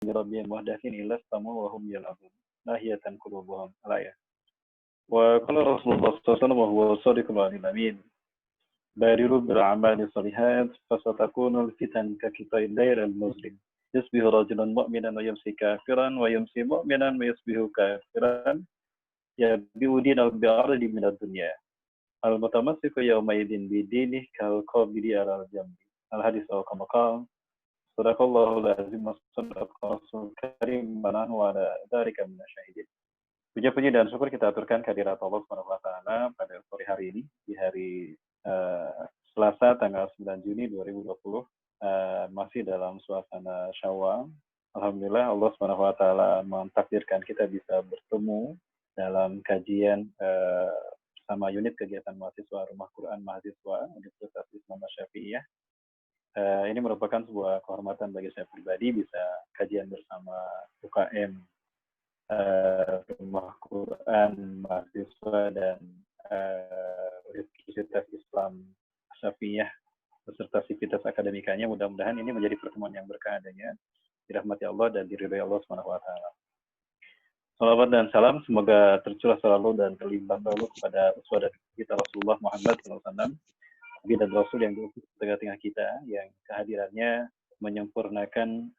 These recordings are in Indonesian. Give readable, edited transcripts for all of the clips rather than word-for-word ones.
rabbihim muhdatsin illa istamu wa hum yal'abun lahiyatan qulubuhum al-ayah. Wa qala Rasulullah sallallahu alaihi wasallam wa huwa shadiqul amin. Badiru bil a'mali shalihat fasatakunul fitan ka qita'il layl al-muzlim. Yusbihu rajulun mu'minan wa yumsi kafiran wa yumsi mu'minan wa yusbihu kafiran yabi'u dinahu bi'ardi minad dunya. Al-mutamassiku yawma idin bidinih kal qabidi ala al-jambi. Al-hadis kama qala Sadaqallahul azim wa sadaqa rasul karim wa nahnu ala dzalika minasyahidin. Puji-puji dan syukur kita aturkan kehadirat Allah Subhanahu wa taala pada sore hari ini di hari Selasa tanggal 9 Juni 2020 masih dalam suasana Syawal. Alhamdulillah Allah Subhanahu wa taala mentakdirkan kita bisa bertemu dalam kajian sama unit kegiatan mahasiswa Rumah Quran Mahasiswa Universitas Islam Syafi'iyah. Ini merupakan sebuah kehormatan bagi saya pribadi bisa kajian bersama UKM Rumah Quran Mahasiswa dan Universitas Islam Syafi'iyah beserta sivitas akademikanya. Mudah-mudahan ini menjadi pertemuan yang berkah adanya dirahmati Allah dan diridhai Allah Subhanahu wa taala. Salawat dan salam semoga tercurah selalu dan terlimpah selalu kepada uswah kita Rasulullah Muhammad SAW, Nabi dan Rasul yang diutus di tengah-tengah kita, yang kehadirannya menyempurnakan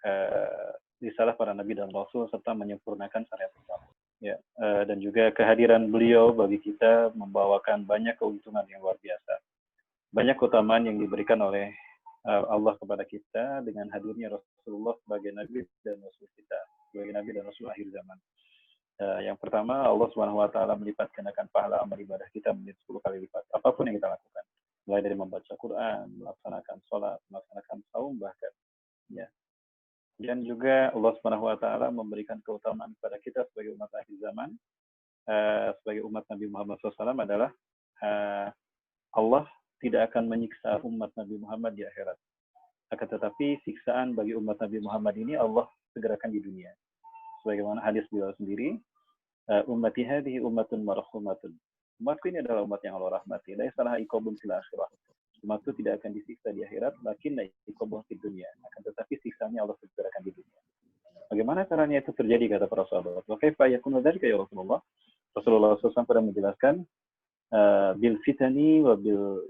risalah para Nabi dan Rasul serta menyempurnakan syariat Islam. Ya, dan juga kehadiran beliau bagi kita membawakan banyak keuntungan yang luar biasa. Banyak keutamaan yang diberikan oleh Allah kepada kita dengan hadirnya Rasulullah sebagai Nabi dan Rasul kita, sebagai Nabi dan Rasul akhir zaman. Yang pertama, Allah Subhanahu wa taala melipat gandakan pahala amal ibadah kita menjadi 10 kali lipat apapun yang kita lakukan. Mulai dari membaca Quran, melaksanakan sholat, melaksanakan saum bahkan, ya. Dan juga Allah Subhanahu Wa Taala memberikan keutamaan kepada kita sebagai umat akhir zaman, sebagai umat Nabi Muhammad SAW adalah Allah tidak akan menyiksa umat Nabi Muhammad di akhirat. Akan tetapi siksaan bagi umat Nabi Muhammad ini Allah segerakan di dunia. Sebagaimana hadis beliau sendiri, ummati hadhihi ummatun marhumatun. Umatku ini adalah umat yang Allah rahmati. La yasalah iqabun fil akhirah. Umatku tidak akan disiksa di akhirat, lakin la iqabun fid dunya. Akan tetapi siksanya Allah segerakan di dunia. Bagaimana caranya itu terjadi, kata para sahabat? Wa kaifa yakunu dzalika ya Rasulullah? Rasulullah SAW pernah menjelaskan bil fitani wa bil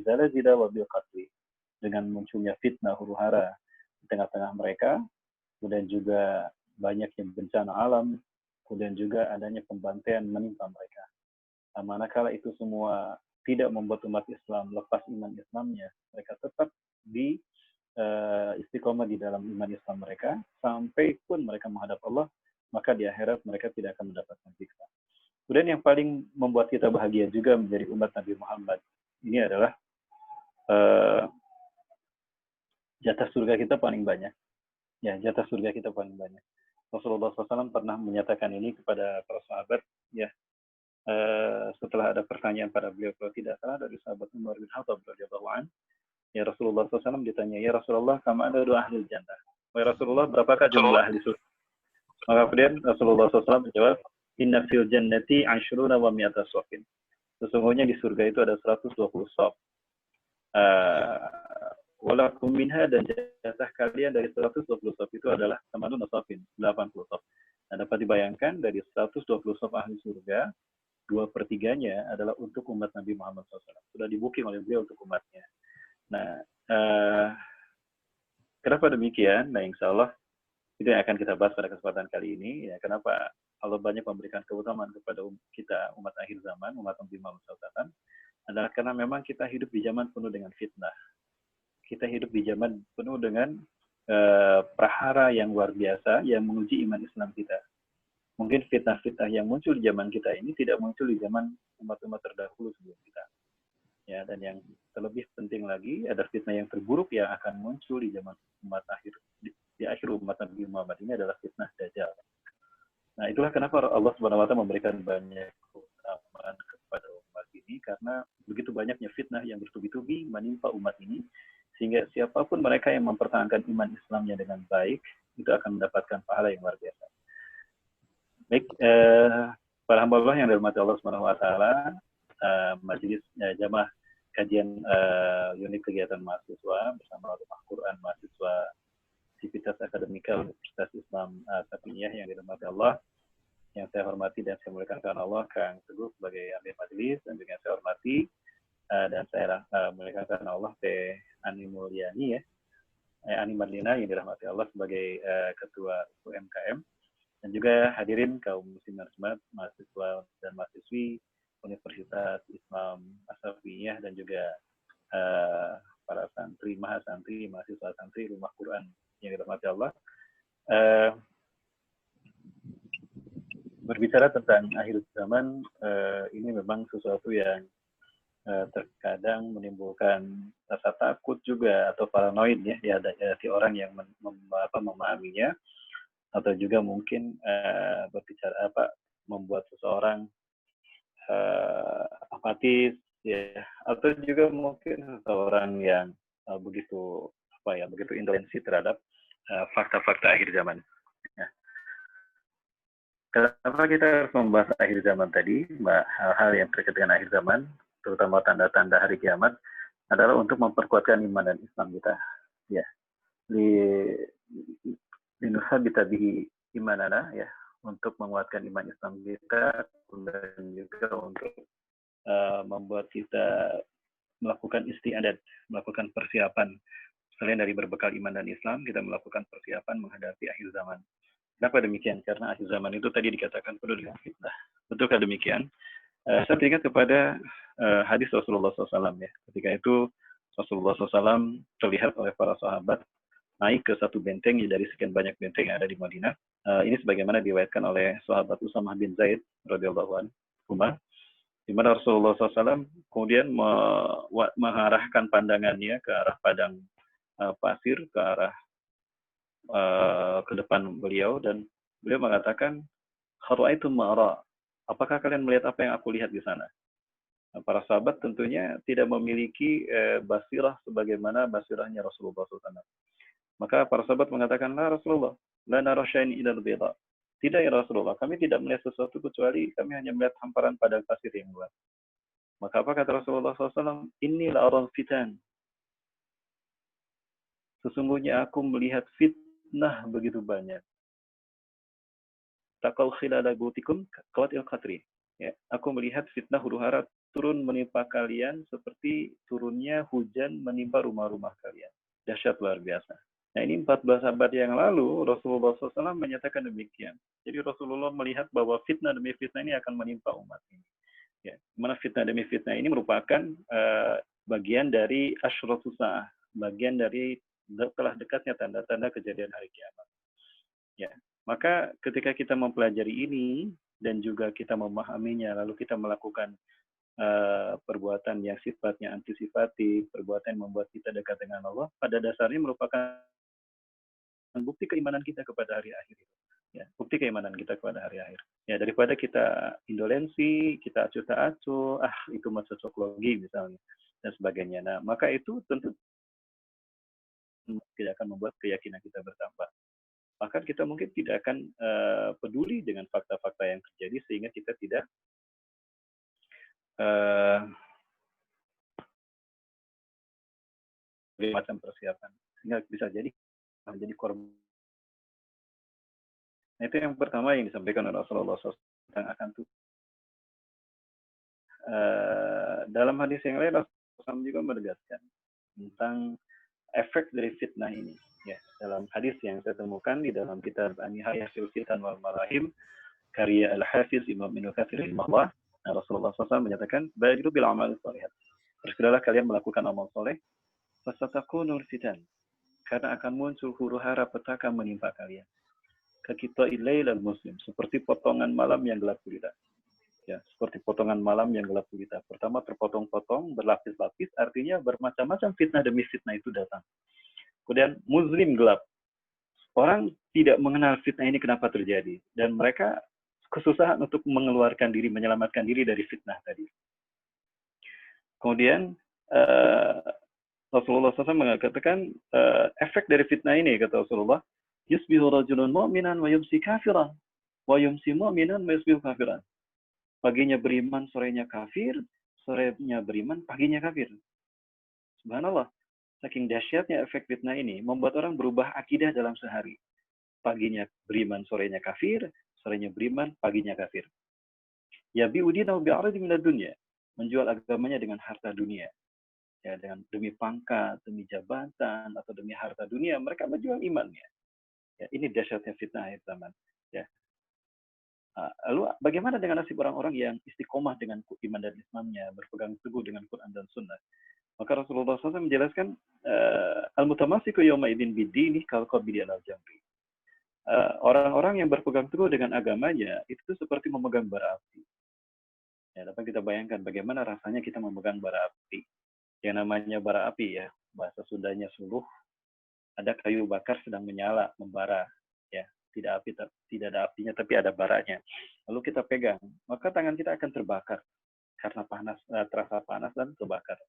zalazila wa bil qatli. Dengan munculnya fitnah huru-hara di tengah-tengah mereka, kemudian juga banyaknya bencana alam, kemudian juga adanya pembantaian menimpa mereka. Manakala itu semua tidak membuat umat Islam lepas iman Islamnya, mereka tetap di istiqomah di dalam iman Islam mereka, sampai pun mereka menghadap Allah, maka di akhirat mereka tidak akan mendapatkan siksa. Kemudian yang paling membuat kita bahagia juga menjadi umat Nabi Muhammad, ini adalah jatah surga kita paling banyak. Ya, jatah surga kita paling banyak. Rasulullah SAW pernah menyatakan ini kepada para sahabat, ya. Setelah ada pertanyaan pada beliau, kalau tidak salah dari sahabat Umar bin Khattab radhiyallahu anhu, ya Rasulullah SAW ditanya, ya Rasulullah, kam ada dua ahli jannah? Wahai Rasulullah, berapakah jumlah ahli surga? Maka kemudian Rasulullah SAW menjawab, inna fil jannati 'ashruna wa mi'ata shafin. Sesungguhnya di surga itu ada 120 shaf. Walakum minha, dan jatah kalian dari 120 shaf itu adalah samanuna shafin, 80 shaf. Nah, dapat dibayangkan dari 120 shaf ahli surga, 2/3-nya adalah untuk umat Nabi Muhammad SAW. Sudah di-booking oleh beliau untuk umatnya. Nah, kenapa demikian? Nah, insya Allah itu yang akan kita bahas pada kesempatan kali ini. Ya, kenapa Allah banyak memberikan keutamaan kepada kita, umat akhir zaman, umat Nabi Muhammad SAW, adalah karena memang kita hidup di zaman penuh dengan fitnah. Kita hidup di zaman penuh dengan prahara yang luar biasa yang menguji iman Islam kita. Mungkin fitnah-fitnah yang muncul di zaman kita ini tidak muncul di zaman umat-umat terdahulu sebelum kita. Ya, dan yang terlebih penting lagi, ada fitnah yang terburuk yang akan muncul di zaman umat akhir, di akhir umat Nabi Muhammad ini adalah fitnah Dajjal. Nah, itulah kenapa Allah Subhanahu wa taala memberikan banyak keutamaan kepada umat ini, karena begitu banyaknya fitnah yang bertubi-tubi menimpa umat ini, sehingga siapapun mereka yang mempertahankan iman Islamnya dengan baik, itu akan mendapatkan pahala yang luar biasa. Baik, para hamba Allah yang dirahmati Allah Subhanahu wa taala, majelis jamaah kajian unit kegiatan mahasiswa bersama Rumah Quran Mahasiswa Sivitas Akademika Universitas Islam Safiyah yang dirahmati Allah, yang saya hormati dan saya muliakan karena Allah, Kang Teguh sebagai Amir Majelis, dan juga saya hormati dan saya muliakan karena Allah Teh Ani Mulyani ya, Ani Marlina yang dirahmati Allah sebagai Ketua UMKM, dan juga hadirin kaum muslimin mahasiswa dan mahasiswi Universitas Islam Safiyah, dan juga para santri, mahasantri, mahasiswa santri Rumah Quran yang dirahmati Allah. Berbicara tentang akhir zaman, ini memang sesuatu yang terkadang menimbulkan rasa takut juga atau paranoid ya di orang yang memahaminya, atau juga mungkin berbicara membuat seseorang apatis ya, atau juga mungkin seseorang yang begitu intoleransi terhadap fakta-fakta akhir zaman. Ya. Kenapa kita harus membahas akhir zaman tadi, hal-hal yang terkait dengan akhir zaman, terutama tanda-tanda hari kiamat, adalah untuk memperkuatkan iman dan Islam kita. Ya, linusabita bihi imanana, ya, untuk menguatkan iman Islam kita, dan juga untuk membuat kita melakukan istiadat, melakukan persiapan. Selain dari berbekal iman dan Islam, kita melakukan persiapan menghadapi akhir zaman. Kenapa demikian? Karena akhir zaman itu tadi dikatakan penuh dengan fitnah. Betulkah demikian? Saya teringat kepada hadis Rasulullah SAW ya. Ketika itu Rasulullah SAW terlihat oleh para sahabat naik ke satu benteng dari sekian banyak benteng yang ada di Madinah. Ini sebagaimana diriwayatkan oleh sahabat Usamah bin Zaid radhiyallahu anhu, di mana Rasulullah SAW kemudian mengarahkan pandangannya ke arah padang pasir, ke arah ke depan beliau, dan beliau mengatakan, "Khara'aitum ma'ara." Apakah kalian melihat apa yang aku lihat di sana? Nah, para sahabat tentunya tidak memiliki basirah sebagaimana basirahnya Rasulullah SAW. Maka para sahabat mengatakan, "La Rasulullah, la nara syai'an illa al-bayda." Tidak ya Rasulullah, kami tidak melihat sesuatu kecuali kami hanya melihat hamparan padang pasir yang luas. Maka apa kata Rasulullah SAW? "Inni la aral fitan." Sesungguhnya aku melihat fitnah begitu banyak. Takau khilala gutikum qawatil qatri. Ya, aku melihat fitnah huru-hara turun menimpa kalian seperti turunnya hujan menimpa rumah-rumah kalian. Dahsyat luar biasa. Nah, ini 14 abad yang lalu Rasulullah SAW menyatakan demikian. Jadi Rasulullah melihat bahwa fitnah demi fitnah ini akan menimpa umat ini. Ya, mana fitnah demi fitnah ini merupakan bagian dari asyratus sa'ah, bagian dari telah dekatnya tanda-tanda kejadian hari kiamat. Ya, maka ketika kita mempelajari ini dan juga kita memahaminya, lalu kita melakukan perbuatan yang sifatnya antisipatif, perbuatan yang membuat kita dekat dengan Allah, pada dasarnya merupakan bukti keimanan kita kepada hari akhir. Ya, bukti keimanan kita kepada hari akhir. Ya, daripada kita indolensi, kita acuh tak acuh, itu mah cocok logi misalnya, dan sebagainya. Nah, maka itu tentu tidak akan membuat keyakinan kita bertambah. Maka kita mungkin tidak akan peduli dengan fakta-fakta yang terjadi, sehingga kita tidak macam persiapan, sehingga bisa jadi menjadi korban. Nah, itu yang pertama yang disampaikan oleh Rasulullah SAW tentang akan tuh. Dalam hadis yang lain Rasulullah SAW juga menegaskan tentang efek dari fitnah ini. Ya, dalam hadis yang saya temukan di dalam kitab An-Nihayah fil Fitan wal Marahim karya Al-Hafiz Imam Ibnu Katsir rahimahullah, Rasulullah SAW menyatakan, "Badiru bil amal sholihat." Bersegeralah kalian melakukan amal soleh, fasatakunul fitan, karena akan muncul huru-hara petaka menimpa kalian. Kakita ilailal muslim, seperti potongan malam yang gelap gulita. Ya, seperti potongan malam yang gelap gulita. Pertama terpotong-potong, berlapis-lapis, artinya bermacam-macam fitnah demi fitnah itu datang. Kemudian muslim gelap. Orang tidak mengenal fitnah ini kenapa terjadi, dan mereka kesusahan untuk mengeluarkan diri, menyelamatkan diri dari fitnah tadi. Kemudian Rasulullah SAW mengatakan efek dari fitnah ini, kata Rasulullah, yusbihu rajulun mu'minan wa yumsi kafiran, wa yumsi mu'minan wa yusbihu kafiran. Paginya beriman, sorenya kafir, sorenya beriman, paginya kafir. Subhanallah. Saking dahsyatnya efek fitnah ini membuat orang berubah akidah dalam sehari. Paginya beriman, sorenya kafir, sorenya beriman, paginya kafir. Ya bi'udinahu bi'aradi minad dunya. Menjual agamanya dengan harta dunia. Ya, dengan demi pangkat, demi jabatan, atau demi harta dunia, mereka menjual imannya. Ya, ini dahsyatnya fitnah akhir zaman. Ya. Lalu bagaimana dengan nasib orang-orang yang istiqomah dengan iman dan Islamnya, berpegang teguh dengan Quran dan Sunnah? Maka Rasulullah SAW menjelaskan, al-mutamasiku yawma idin bidini kal-qabidi alal jamri. Orang-orang yang berpegang teguh dengan agamanya, itu seperti memegang bara api. Ya, dapat kita bayangkan bagaimana rasanya kita memegang bara api. Yang namanya bara api, ya, bahasa Sundanya suluh, ada kayu bakar sedang menyala, membara. Ya, tidak ada apinya, tapi ada baranya. Lalu kita pegang, maka tangan kita akan terbakar karena panas, terasa panas dan terbakar.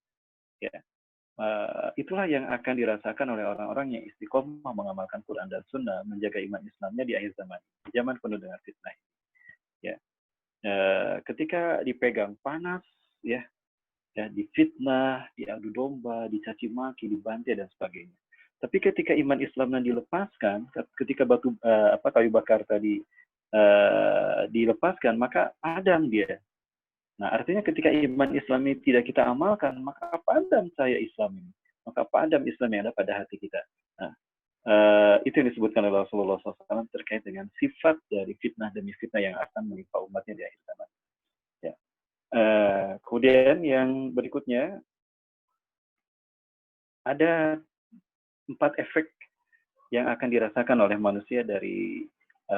Ya, itulah yang akan dirasakan oleh orang-orang yang istiqomah mengamalkan Quran dan Sunnah, menjaga iman Islamnya di akhir zaman, di zaman penuh dengan fitnah. Ya, ketika dipegang panas, ya, difitnah, diadu domba, dicaci maki, dibantai dan sebagainya. Tapi ketika iman Islamnya dilepaskan, ketika kayu bakar tadi dilepaskan, maka padam dia. Nah, artinya ketika iman Islam ini tidak kita amalkan, maka padam saya Islam ini. Maka padam Islam yang ada pada hati kita. Nah, itu yang disebutkan oleh Rasulullah SAW terkait dengan sifat dari fitnah demi fitnah yang akan menimpa umatnya di akhir zaman. Ya. Kemudian yang berikutnya, ada 4 efek yang akan dirasakan oleh manusia dari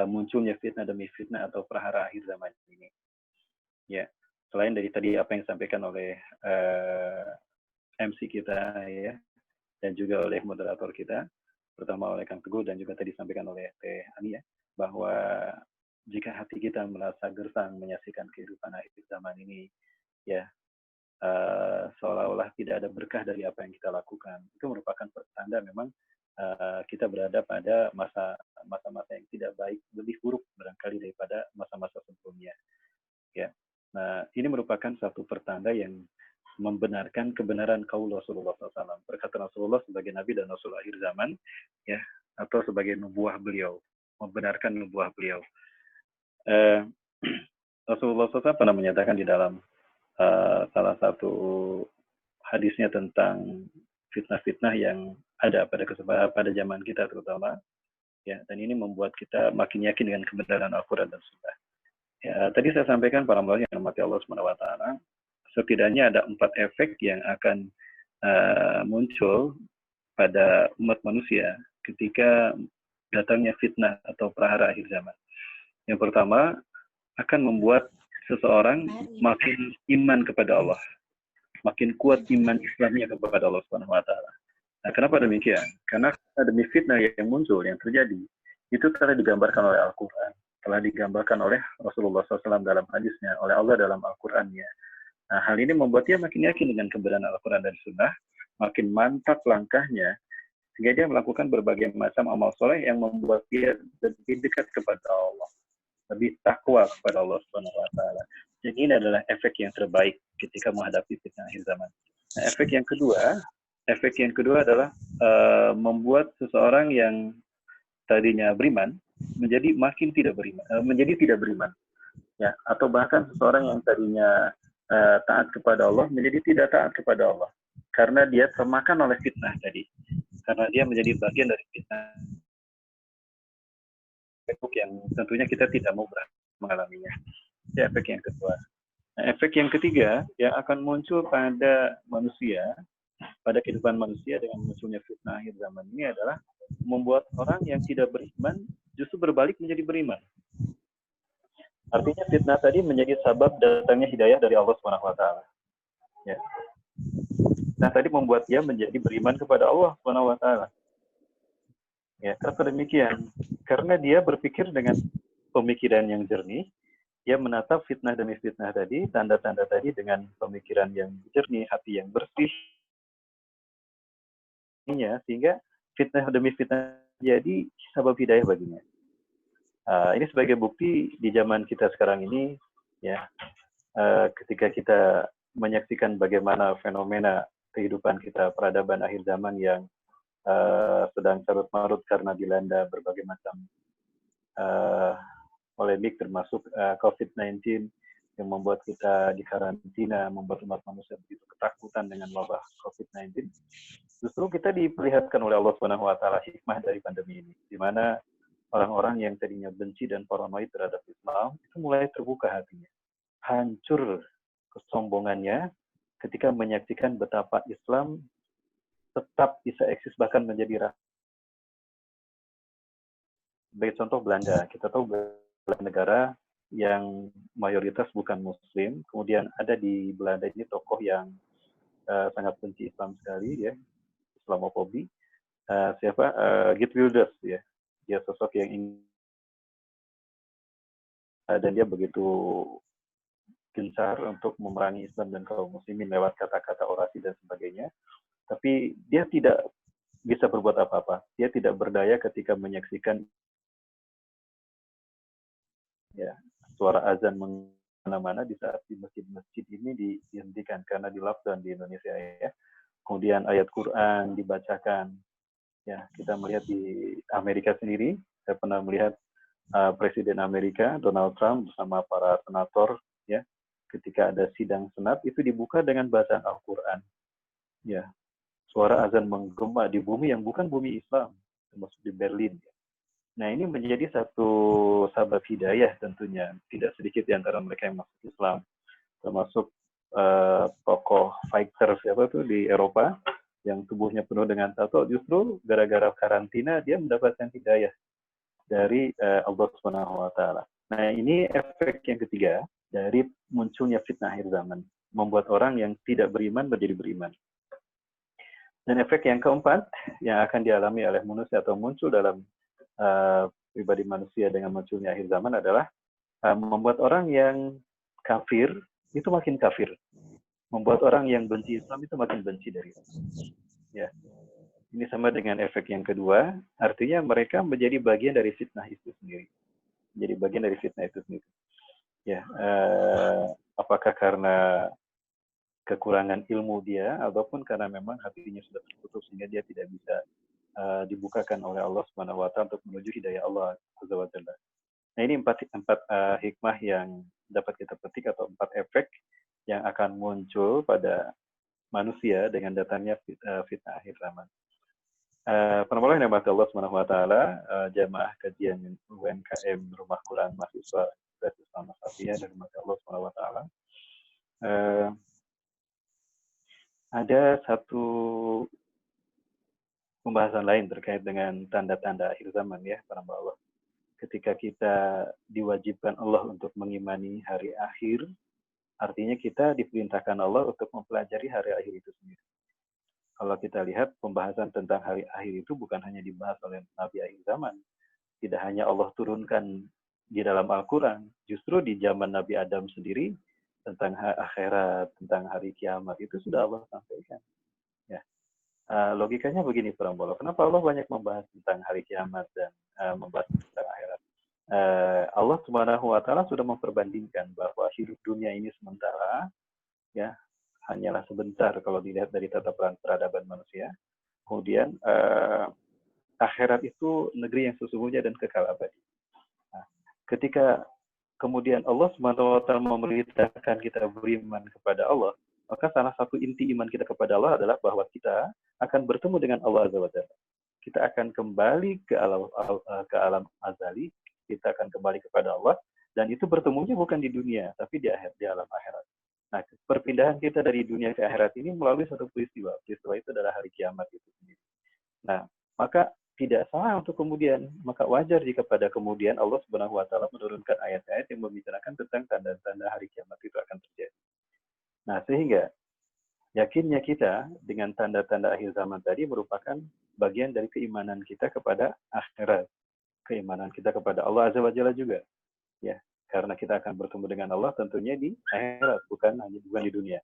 munculnya fitnah demi fitnah atau prahara akhir zaman ini. Ya, selain dari tadi apa yang disampaikan oleh MC kita, ya, dan juga oleh moderator kita, pertama oleh Kang Teguh dan juga tadi disampaikan oleh Teh Ani, ya, bahwa jika hati kita merasa gersang menyaksikan kehidupan akhir zaman ini, ya, seolah-olah tidak ada berkah dari apa yang kita lakukan, itu merupakan pertanda memang kita berada pada masa-masa yang tidak baik, lebih buruk barangkali daripada masa-masa sebelumnya. Ya, nah ini merupakan satu pertanda yang membenarkan kebenaran qaul Rasulullah SAW, perkataan Rasulullah sebagai Nabi dan Rasul akhir zaman, ya, atau sebagai nubuah beliau, membenarkan nubuah beliau. Rasulullah SAW pernah menyatakan di dalam salah satu hadisnya tentang fitnah-fitnah yang ada pada zaman kita terutama, ya, dan ini membuat kita makin yakin dengan kebenaran Al-Quran dan Sunnah. Ya, tadi saya sampaikan para ulama yang dirahmati Allah Subhanahu wa taala, setidaknya ada 4 efek yang akan muncul pada umat manusia ketika datangnya fitnah atau prahara akhir zaman. Yang pertama, akan membuat seseorang makin iman kepada Allah, makin kuat iman Islamnya kepada Allah Subhanahu wa taala. Nah, kenapa demikian? Karena demi fitnah yang muncul, yang terjadi, itu telah digambarkan oleh Al-Quran, telah digambarkan oleh Rasulullah SAW dalam hadisnya, oleh Allah dalam Al-Qurannya. Nah, hal ini membuat dia makin yakin dengan kebenaran Al-Quran dan Sunnah, makin mantap langkahnya, sehingga dia melakukan berbagai macam amal soleh yang membuat dia lebih dekat kepada Allah, lebih takwa kepada Allah Subhanahu wa taala. Jadi ini adalah efek yang terbaik ketika menghadapi fitnah akhir zaman. Nah, efek yang kedua adalah membuat seseorang yang tadinya beriman menjadi makin tidak beriman, menjadi tidak beriman, ya, atau bahkan seseorang yang tadinya taat kepada Allah menjadi tidak taat kepada Allah karena dia termakan oleh fitnah tadi, karena dia menjadi bagian dari fitnah yang tentunya kita tidak mau mengalaminya. Itu efek yang kedua. Nah, efek yang ketiga yang akan muncul pada manusia, pada kehidupan manusia dengan munculnya fitnah akhir zaman ini adalah membuat orang yang tidak beriman justru berbalik menjadi beriman. Artinya fitnah tadi menjadi sebab datangnya hidayah dari Allah Subhanahu wa taala. Ya. Nah, tadi membuat dia menjadi beriman kepada Allah Subhanahu wa taala. Ya, kenapa demikian? Karena dia berpikir dengan pemikiran yang jernih, dia menatap fitnah demi fitnah tadi, tanda-tanda tadi dengan pemikiran yang jernih, hati yang bersih, sehingga fitnah demi fitnah jadi sebab hidayah baginya. Ini sebagai bukti di zaman kita sekarang ini, ya, ketika kita menyaksikan bagaimana fenomena kehidupan kita, peradaban akhir zaman yang sedang carut marut karena dilanda berbagai macam polemik, termasuk COVID-19 yang membuat kita dikarantina, membuat umat manusia begitu ketakutan dengan wabah COVID-19. Justru kita diperlihatkan oleh Allah Subhanahu wa taala hikmah dari pandemi ini, di mana orang-orang yang tadinya benci dan paranoid terhadap Islam itu mulai terbuka hatinya. Hancur kesombongannya ketika menyaksikan betapa Islam tetap bisa eksis bahkan menjadi sebagai contoh Belanda. Kita tahu Belanda negara yang mayoritas bukan Muslim, kemudian ada di Belanda ini tokoh yang sangat benci Islam sekali, ya, Islamofobi. Siapa? Geert Wilders, ya, dia sosok yang dan dia begitu gencar untuk memerangi Islam dan kaum muslimin lewat kata-kata orasi dan sebagainya. Tapi dia tidak bisa berbuat apa-apa. Dia tidak berdaya ketika menyaksikan ya suara azan mana-mana di saat di masjid-masjid ini dihentikan karena di lockdown di Indonesia, ya. Kemudian ayat Quran dibacakan. Ya, kita melihat di Amerika sendiri, saya pernah melihat Presiden Amerika Donald Trump bersama para senator, ya, ketika ada sidang senat itu dibuka dengan bacaan Al-Quran. Ya, suara azan menggema di bumi yang bukan bumi Islam, termasuk di Berlin. Nah, ini menjadi satu sabab hidayah tentunya. Tidak sedikit di antara mereka yang masuk Islam, termasuk tokoh fighter siapa tuh di Eropa yang tubuhnya penuh dengan tato, justru gara-gara karantina dia mendapatkan hidayah dari Allah Subhanahu wa taala. Nah, ini efek yang ketiga dari munculnya fitnah akhir zaman, membuat orang yang tidak beriman menjadi beriman. Dan efek yang keempat yang akan dialami oleh manusia atau muncul dalam pribadi manusia dengan munculnya akhir zaman adalah membuat orang yang kafir itu makin kafir, membuat orang yang benci Islam itu makin benci dari Islam. Ya, ini sama dengan efek yang kedua, artinya mereka menjadi bagian dari fitnah itu sendiri, menjadi bagian dari fitnah itu sendiri. Ya, apakah karena kekurangan ilmu dia, ataupun karena memang hatinya sudah tertutup sehingga dia tidak bisa dibukakan oleh Allah Subhanahu wa taala untuk menuju hidayah Allah Azza wa Jalla. Nah, ini empat hikmah yang dapat kita petik atau 4 efek yang akan muncul pada manusia dengan datangnya fitnah akhir zaman. Penolong yang dimati Allah Subhanahu wa taala, jamaah kajian UMKM Rumah Quran Mahasiswa Islam Safiyah dan dimati Allah Subhanahu wa taala. Ada satu pembahasan lain terkait dengan tanda-tanda akhir zaman, ya, para Allah. Ketika kita diwajibkan Allah untuk mengimani hari akhir, artinya kita diperintahkan Allah untuk mempelajari hari akhir itu sendiri. Kalau kita lihat pembahasan tentang hari akhir itu bukan hanya dibahas oleh Nabi akhir zaman, tidak hanya Allah turunkan di dalam Al-Quran, justru di zaman Nabi Adam sendiri tentang akhirat, tentang hari kiamat itu sudah Allah sampaikan. Ya. Logikanya begini, para Allah. Kenapa Allah banyak membahas tentang hari kiamat dan membahas tentang akhirat? Allah Subhanahu wa taala sudah memperbandingkan bahwa hidup dunia ini sementara, ya, hanyalah sebentar kalau dilihat dari tata peradaban manusia. Kemudian akhirat itu negeri yang sesungguhnya dan kekal abadi. Nah, ketika kemudian Allah Subhanahu wa taala memerintahkan kita beriman kepada Allah, maka salah satu inti iman kita kepada Allah adalah bahwa kita akan bertemu dengan Allah Azza wa Jalla. Kita akan kembali ke alam azali, kita akan kembali kepada Allah, dan itu bertemunya bukan di dunia, tapi di alam akhirat. Nah, perpindahan kita dari dunia ke akhirat ini melalui satu peristiwa. Peristiwa itu adalah hari kiamat itu sendiri. Nah, maka tidak salah untuk kemudian, maka wajar jika pada kemudian Allah Subhanahu wa taala menurunkan ayat-ayat yang membicarakan tentang tanda-tanda hari kiamat itu akan terjadi. Nah, sehingga yakinnya kita dengan tanda-tanda akhir zaman tadi merupakan bagian dari keimanan kita kepada akhirat, keimanan kita kepada Allah Azza wa Jalla juga, ya, karena kita akan bertemu dengan Allah tentunya di akhirat, bukan di dunia.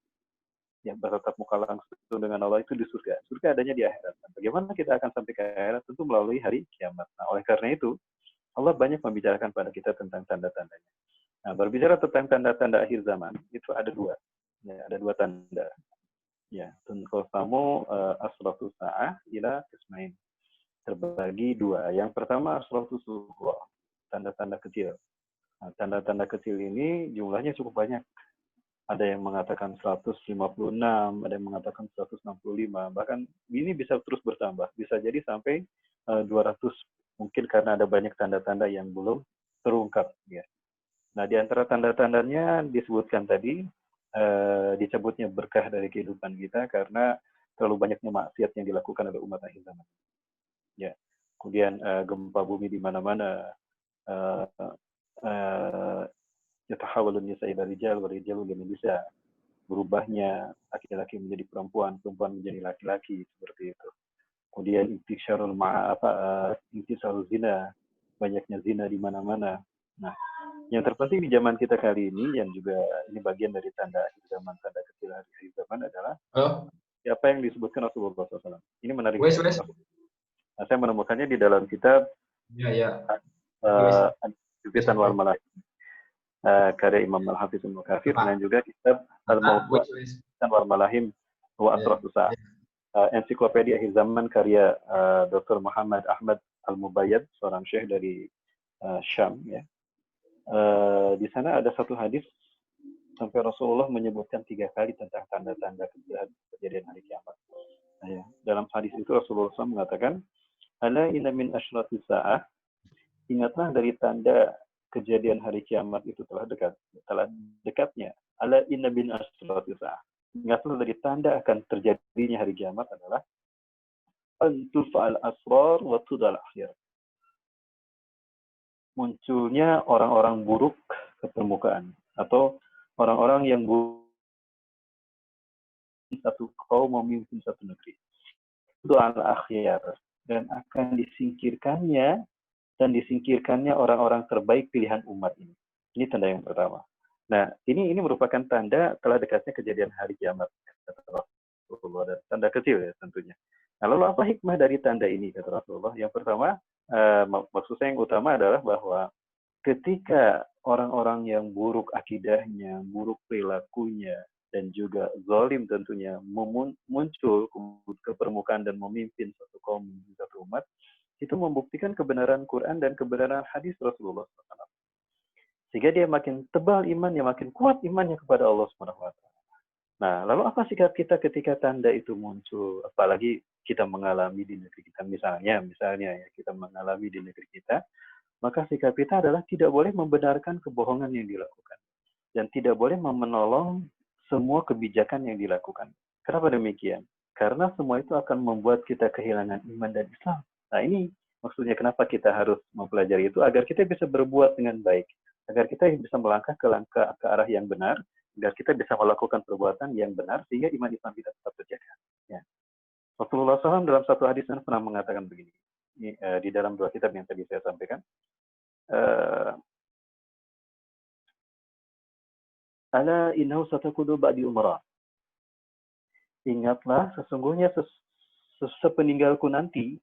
Ya, bertatap muka langsung dengan Allah itu di surga. Surga adanya di akhirat. Nah, bagaimana kita akan sampai ke akhirat? Tentu melalui hari kiamat. Nah, oleh karena itu Allah banyak membicarakan pada kita tentang tanda-tandanya. Nah, berbicara tentang tanda-tanda akhir zaman itu ada 2. Ya, ada 2 tanda. Ya, tunqasamu asratu sa'ah ila qismain. Terbagi dua. Yang pertama asratu sughra, tanda-tanda kecil. Nah, tanda-tanda kecil ini jumlahnya cukup banyak. Ada yang mengatakan 156, ada yang mengatakan 165, bahkan ini bisa terus bertambah. Bisa jadi sampai 200, mungkin karena ada banyak tanda-tanda yang belum terungkap. Ya. Nah, di antara tanda-tandanya disebutkan tadi, disebutnya berkah dari kehidupan kita karena terlalu banyaknya maksiat yang dilakukan oleh umat akhir zaman. Ya. Kemudian gempa bumi di mana-mana, yatahawalun nisa ila rijal wa rijalu ila nisa, berubahnya laki-laki menjadi perempuan, perempuan menjadi laki-laki, seperti itu. Kemudian intisarul zina, banyaknya zina di mana-mana. Nah, yang terpenting di zaman kita kali ini, yang juga ini bagian dari tanda akhir zaman, tanda kecil akhir zaman adalah apa yang disebutkan Rasulullah SAW. Ini menarik sekali. Nah, saya menemukannya di dalam kitab Jubitan wal Malahim, karya Imam Al-Hafiz Al-Mukathir, dan juga kitab Al-Mawsu'at wal Malahim wa Asratu Sa'ah, ensiklopedia akhir zaman karya Dr. Muhammad Ahmad Al-Mubayyad, seorang syekh dari Syam. Ya. Di sana ada satu hadis sampai Rasulullah menyebutkan 3 kali tentang tanda-tanda kejadian hari kiamat. Nah, ya. Dalam hadis itu Rasulullah SAW mengatakan, ala inna min asyrati sa'ah, ingatlah dari tanda kejadian hari kiamat itu telah dekatnya. Ala inna min asyrati sa'ah, ingatlah dari tanda akan terjadinya hari kiamat adalah antufa'al asrar wa tudal akhir. Munculnya orang-orang buruk ke permukaan, atau orang-orang yang buruk satu kaum memimpin satu negeri. Itu al-akhyar, dan akan disingkirkannya orang-orang terbaik pilihan umat ini. Ini tanda yang pertama. Nah, ini merupakan tanda telah dekatnya kejadian hari kiamat, kata Rasulullah, dan tanda kecil ya tentunya. Nah, lalu apa hikmah dari tanda ini, kata Rasulullah? Yang pertama, maksud saya yang utama adalah bahwa ketika orang-orang yang buruk akidahnya, buruk perilakunya, dan juga zalim tentunya muncul ke permukaan dan memimpin satu kaum, satu umat, itu membuktikan kebenaran Quran dan kebenaran hadis Rasulullah SAW. Sehingga dia makin tebal imannya, makin kuat imannya kepada Allah SWT. Nah, lalu apa sikap kita ketika tanda itu muncul? Apalagi kita mengalami di negeri kita, misalnya ya, kita mengalami di negeri kita, maka sikap kita adalah tidak boleh membenarkan kebohongan yang dilakukan. Dan tidak boleh menolong semua kebijakan yang dilakukan. Kenapa demikian? Karena semua itu akan membuat kita kehilangan iman dan Islam. Nah, ini maksudnya kenapa kita harus mempelajari itu, agar kita bisa berbuat dengan baik, agar kita bisa melangkah ke arah yang benar, agar kita bisa melakukan perbuatan yang benar, sehingga iman Islam kita tetap terjaga. Ya. Rasulullah SAW dalam satu hadis pernah mengatakan begini, ini, di dalam 2 kitab yang tadi saya sampaikan, ala innahu satakunu ba'di umara. Ingatlah, sesungguhnya sepeninggalku nanti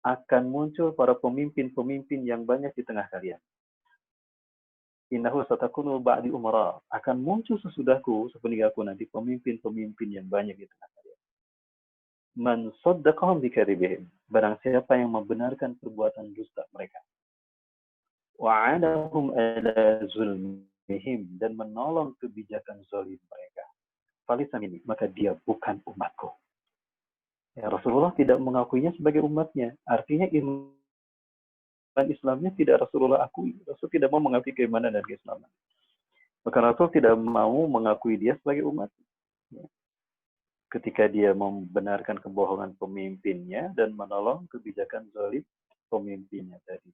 akan muncul para pemimpin-pemimpin yang banyak di tengah kalian. Innahu satakunu ba'di umara. Akan muncul sesudahku, sepeninggalku nanti, pemimpin-pemimpin yang banyak di tengah kalian. Man saddaqahum bikadzibihim. Barang siapa yang membenarkan perbuatan dusta mereka. Wa'anahum ala zulmihim, dan menolong kebijakan zalim mereka. Falisamini, maka dia bukan umatku. Ya, Rasulullah tidak mengakuinya sebagai umatnya. Artinya iman Islamnya tidak Rasulullah akui. Rasul tidak mau mengakui keimanan dan keislaman. Maka Rasul tidak mau mengakui dia sebagai umat. Ya. Ketika dia membenarkan kebohongan pemimpinnya dan menolong kebijakan zalim pemimpinnya tadi.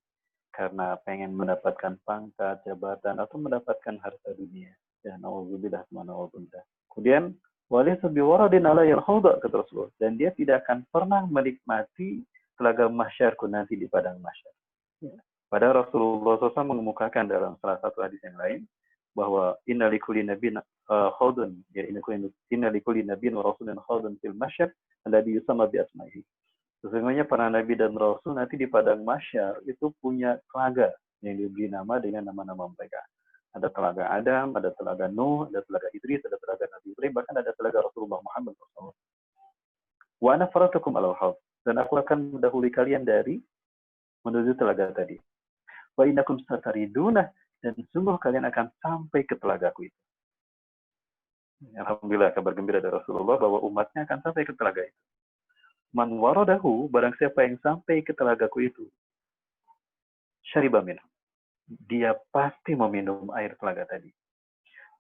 Karena pengen mendapatkan pangkat, jabatan, atau mendapatkan harta dunia. Ya, na'udzubillah, na'udzubillah. Kemudian, walaysa biwaradin ala yarhauda, kata Rasulullah. Dan dia tidak akan pernah menikmati telaga mahsyarku nanti di padang mahsyar. Ya. Padahal Rasulullah SAW mengemukakan dalam salah satu hadis yang lain, bahwa inna likulli nabiyyin khawdun, ya, inna likulli nabiyyin wa rasulun khawdun fil mahsyar alladhi yusamma bi asma'ihi. Sesungguhnya para nabi dan rasul nanti di padang mahsyar itu punya telaga yang diberi nama dengan nama-nama mereka. Ada telaga Adam, ada telaga Nuh, ada telaga Idris, ada telaga Nabi Ibrahim, bahkan ada telaga Rasulullah Muhammad SAW. Wa ana faratukum alal haud, dan aku akan mendahului kalian dari menuju telaga tadi. Wa innakum satariduna, dan sungguh kalian akan sampai ke telagaku itu. Alhamdulillah, kabar gembira dari Rasulullah bahwa umatnya akan sampai ke telaga itu. Man waradahu, barang siapa yang sampai ke telagaku itu, syariba minhu, dia pasti meminum air telaga tadi.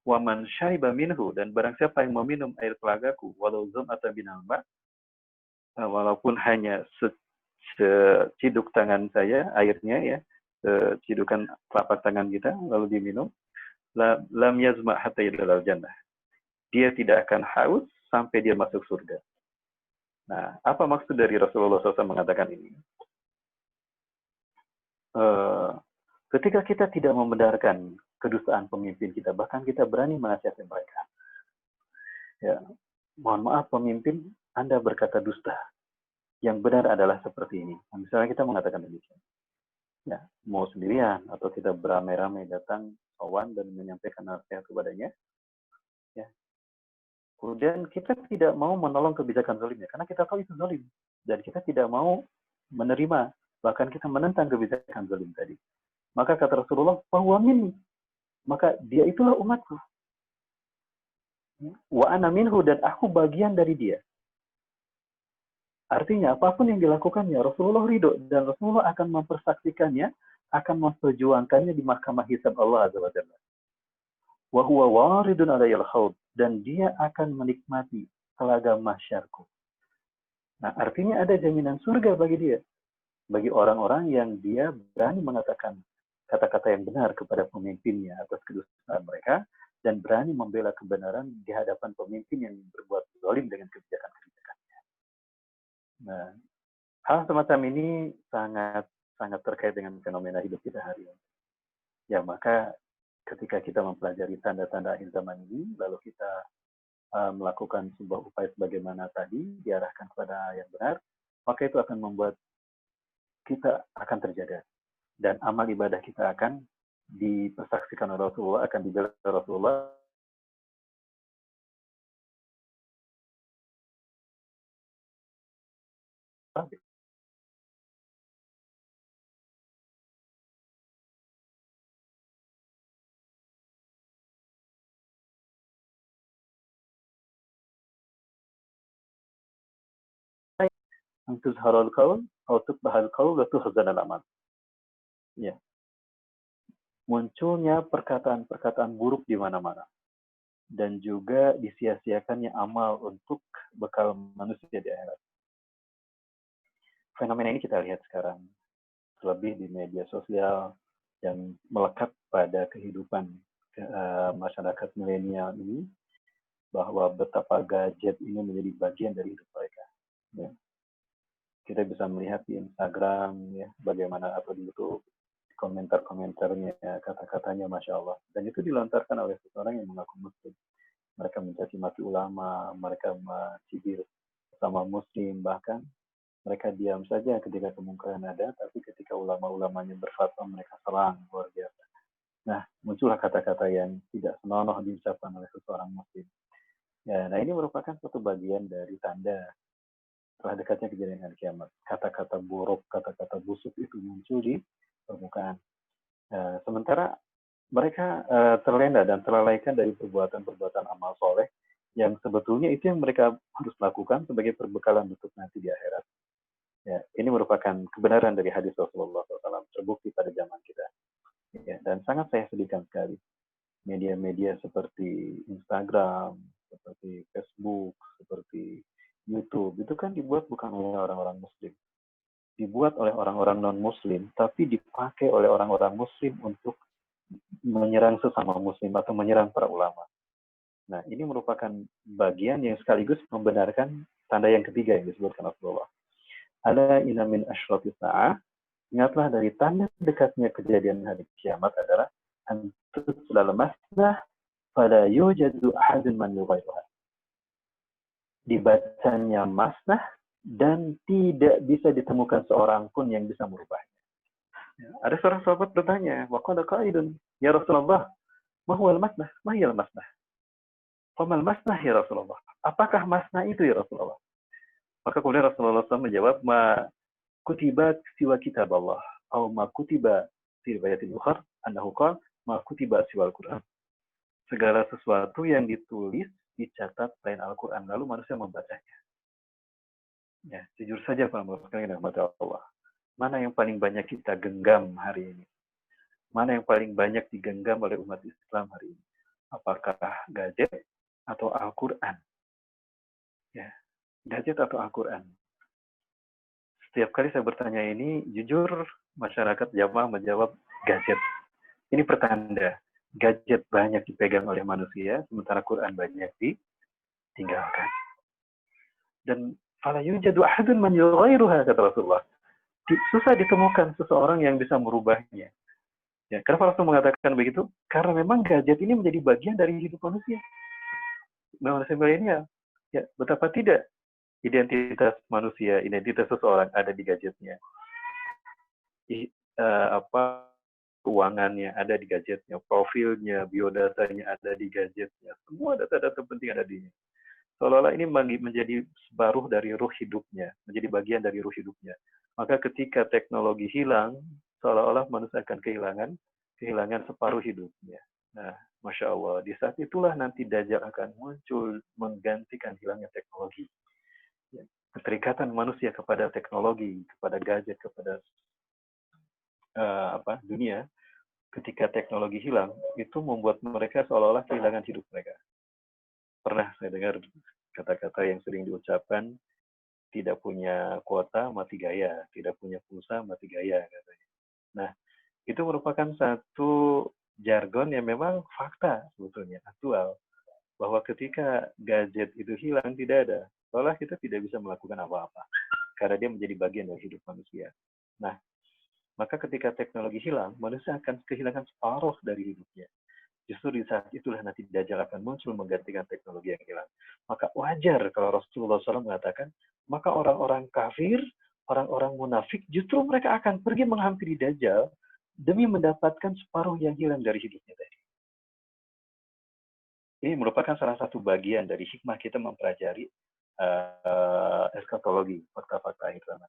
Wa man syariba minhu, dan barang siapa yang meminum air telagaku, walau zum'atan minal ma', walaupun hanya seciduk tangan saya airnya ya, cidukan telapak tangan kita lalu diminum, lam yazma hatta yadkhulal jannah, dia tidak akan haus sampai dia masuk surga. Nah, apa maksud dari Rasulullah SAW mengatakan ini? Ketika kita tidak membenarkan kedustaan pemimpin kita, bahkan kita berani menasihati mereka. Ya, mohon maaf pemimpin, Anda berkata dusta. Yang benar adalah seperti ini. Nah, misalnya kita mengatakan demikian. Ya, mau sendirian atau kita beramai-ramai datang kawan dan menyampaikan nasihat kepadanya. Ya. Kemudian kita tidak mau menolong kebijakan zalimnya karena kita tahu itu zalim dan kita tidak mau menerima, bahkan kita menentang kebijakan zalim tadi. Maka kata Rasulullah, "Fahuwa minni." Maka dia itulah umatku. Wa ana minhu, dan aku bagian dari dia. Artinya apapun yang dilakukannya Rasulullah ridho dan Rasulullah akan mempersaksikannya, akan memperjuangkannya di mahkamah hisab Allah Azza wa Jalla. Wa huwa waridun alayal khawd, dan dia akan menikmati telaga mahsyarku. Nah, artinya ada jaminan surga bagi dia. Bagi orang-orang yang dia berani mengatakan kata-kata yang benar kepada pemimpinnya atas kedustaan mereka, dan berani membela kebenaran di hadapan pemimpin yang berbuat zalim dengan kebijakan-kebijakannya. Nah, hal semacam ini sangat terkait dengan fenomena hidup kita hari ini. Ya, maka ketika kita mempelajari tanda-tanda akhir zaman ini, lalu kita melakukan sebuah upaya sebagaimana tadi, diarahkan kepada yang benar, maka itu akan membuat kita akan terjaga. Dan amal ibadah kita akan dipersaksikan oleh Rasulullah, akan dibela Rasulullah. Tuzharul qaul atau tuqbahal qaul wa tuhzanal amal. Ya. Munculnya perkataan-perkataan buruk di mana-mana. Dan juga disia-siakannya amal untuk bekal manusia di akhirat. Fenomena ini kita lihat sekarang, terlebih di media sosial yang melekat pada kehidupan masyarakat milenial ini, bahwa betapa gadget ini menjadi bagian dari hidup mereka. Ya. Kita bisa melihat di Instagram, ya, bagaimana, atau di YouTube, komentar-komentarnya, kata-katanya, Masya Allah. Dan itu dilontarkan oleh seseorang yang mengaku muslim. Mereka mencaci maki ulama, mereka mencibir sama muslim, bahkan mereka diam saja ketika kemungkaran ada, tapi ketika ulama-ulamanya berfatwa, mereka serang, luar biasa. Nah, muncullah kata-kata yang tidak senonoh diucapkan oleh seseorang muslim. Ya, nah ini merupakan suatu bagian dari tanda telah dekatnya kejadian hari kiamat. Kata-kata buruk, kata-kata busuk itu muncul di permukaan. Sementara mereka terlena dan terlalaikan dari perbuatan-perbuatan amal soleh yang sebetulnya itu yang mereka harus lakukan sebagai perbekalan untuk nanti di akhirat. Ya, ini merupakan kebenaran dari hadis Rasulullah SAW, terbukti pada zaman kita. Ya, dan sangat saya sedihkan sekali. Media-media seperti Instagram, seperti Facebook, seperti YouTube, itu kan dibuat bukan oleh orang-orang muslim. Dibuat oleh orang-orang non-muslim, tapi dipakai oleh orang-orang muslim untuk menyerang sesama muslim atau menyerang para ulama. Nah, ini merupakan bagian yang sekaligus membenarkan tanda yang ketiga yang disebutkan Rasulullah. Ala inna min asyrafis sa'ah, ingatlah dari tanda dekatnya kejadian hari kiamat adalah antuslal masnah pada yujadu ahadun man yughayruha. Dibacanya masnah dan tidak bisa ditemukan seorang pun yang bisa merubahnya. Ada seorang sahabat bertanya, wa qala qailun, ya Rasulullah, Mahwal masnah, mahiyal masnah. Famal masnah ya Rasulullah. Apakah masnah itu ya Rasulullah? Maka kemudian Rasulullah SAW menjawab, ma kutiba siwa kitab Allah. Atau ma kutiba fi riwayatil ukhar, annahu qala ma kutiba siwa Al-Quran. Segala sesuatu yang ditulis, dicatat selain Al-Quran, lalu manusia membacanya. Ya, jujur saja Pak Murskalian rahmat Allah. Mana yang paling banyak kita genggam hari ini? Mana yang paling banyak digenggam oleh umat Islam hari ini? Apakah gadget atau Al-Quran? Ya, gadget atau Al-Quran? Setiap kali saya bertanya ini, jujur masyarakat jamaah menjawab gadget. Ini pertanda gadget banyak dipegang oleh manusia, sementara Quran banyak ditinggalkan. Dan fala yujadu ahadun man yughayyiruha, kata Rasulullah. Susah ditemukan seseorang yang bisa merubahnya. Ya, kenapa Rasul mengatakan begitu? Karena memang gadget ini menjadi bagian dari hidup manusia. Manusia milenial. Ya, betapa tidak identitas manusia, identitas seseorang ada di gadgetnya. Keuangannya ada di gadgetnya, profilnya, biodatanya ada di gadgetnya, semua data-data penting ada di. Seolah-olah ini menjadi separuh dari ruh hidupnya, menjadi bagian dari ruh hidupnya. Maka ketika teknologi hilang, seolah-olah manusia akan kehilangan separuh hidupnya. Nah, Masya Allah, di saat itulah nanti Dajjal akan muncul menggantikan hilangnya teknologi. Keterikatan manusia kepada teknologi, kepada gadget, kepada dunia, ketika teknologi hilang, itu membuat mereka seolah-olah kehilangan hidup mereka. Pernah saya dengar kata-kata yang sering diucapkan, tidak punya kuota, mati gaya. Tidak punya pulsa, mati gaya, katanya. Nah, itu merupakan satu jargon yang memang fakta sebetulnya, aktual. Bahwa ketika gadget itu hilang, tidak ada. Seolah kita tidak bisa melakukan apa-apa. Karena dia menjadi bagian dari hidup manusia. Nah, maka ketika teknologi hilang, manusia akan kehilangan separuh dari hidupnya. Justru di saat itulah nanti Dajjal akan muncul menggantikan teknologi yang hilang. Maka wajar kalau Rasulullah SAW mengatakan, maka orang-orang kafir, orang-orang munafik, justru mereka akan pergi menghampiri Dajjal demi mendapatkan separuh yang hilang dari hidupnya tadi. Ini merupakan salah satu bagian dari hikmah kita mempelajari eskatologi, fakta-fakta akhir zaman.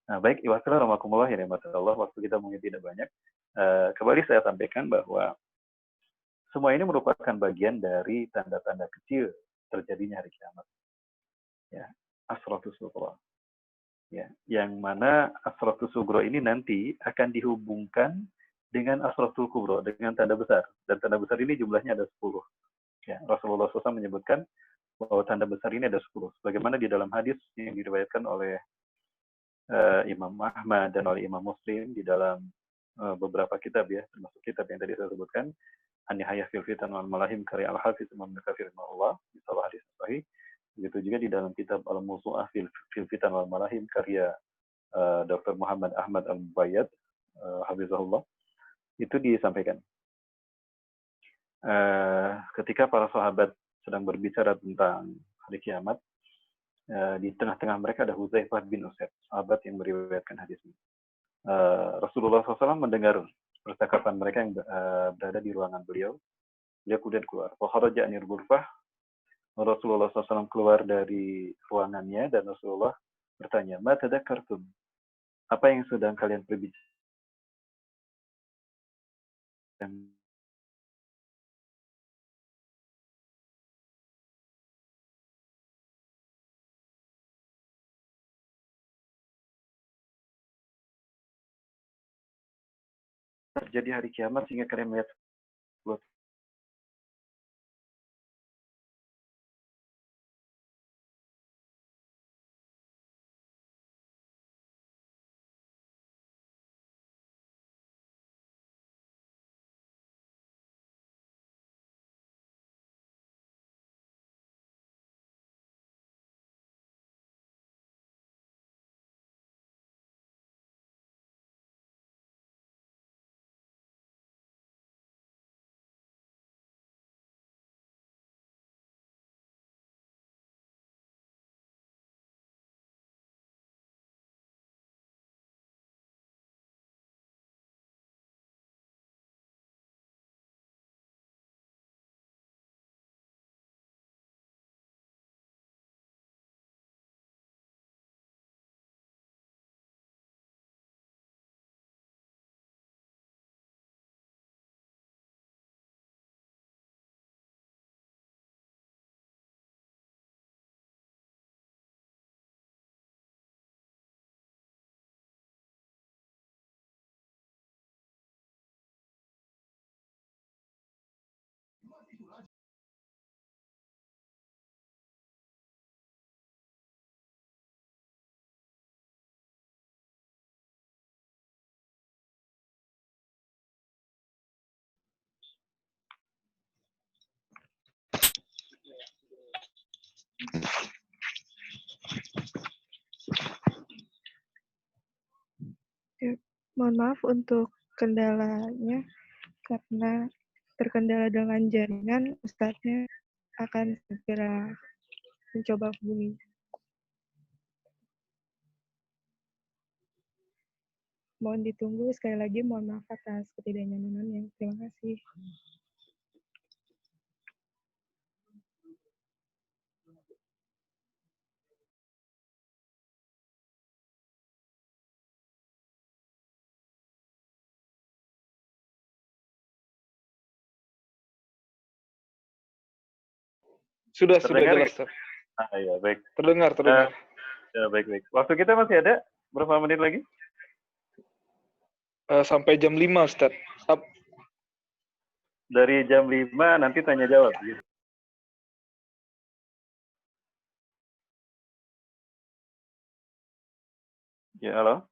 Nah, baik, iwakilah rahmatullah ya Allah, waktu kita mungkin tidak banyak. Kembali saya sampaikan bahwa semua ini merupakan bagian dari tanda-tanda kecil terjadinya hari kiamat. Ya, asratus sugro. Ya, yang mana asratus sugro ini nanti akan dihubungkan dengan asratul kubro, dengan tanda besar. Dan tanda besar ini jumlahnya ada 10. Ya, Rasulullah SAW menyebutkan bahwa tanda besar ini ada 10. Bagaimana di dalam hadis yang diriwayatkan oleh Imam Ahmad dan oleh Imam Muslim di dalam beberapa kitab ya, termasuk kitab yang tadi saya sebutkan, An-Nihayah fil Fitan wal Malahim karya Al-Hafiz Imam Katsir rahimahullah, di salah hadis sahih. Begitu juga di dalam kitab Al-Mawsu'ah fil Fitan wal Malahim karya Dr. Muhammad Ahmad Al-Mubayyad, hafizahullah, itu disampaikan. Ketika para sahabat sedang berbicara tentang hari kiamat, di tengah-tengah mereka ada Hudzaifah bin Usaid, sahabat yang meriwayatkan hadis ini. Rasulullah SAW mendengar percakapan mereka yang berada di ruangan beliau. Beliau kemudian keluar. Fakharaja anil ghurfah. Rasulullah SAW keluar dari ruangannya dan Rasulullah bertanya, "Ma tadakkartum?" Apa yang sedang kalian perbincangkan? Terjadi hari kiamat sehingga kalian melihat Mohon maaf untuk kendalanya, karena terkendala dengan jaringan, Ustadznya akan segera mencoba hubungi. Mohon ditunggu, sekali lagi mohon maaf atas ketidaknyamanannya. Terima kasih. Sudah Terdengar jelas, ya? Ustaz. Ya, baik. Terdengar. Ya, baik. Waktu kita masih ada berapa menit lagi? Sampai jam 5, Ustaz. Dari jam 5 nanti tanya jawab. Gitu. Ya, halo?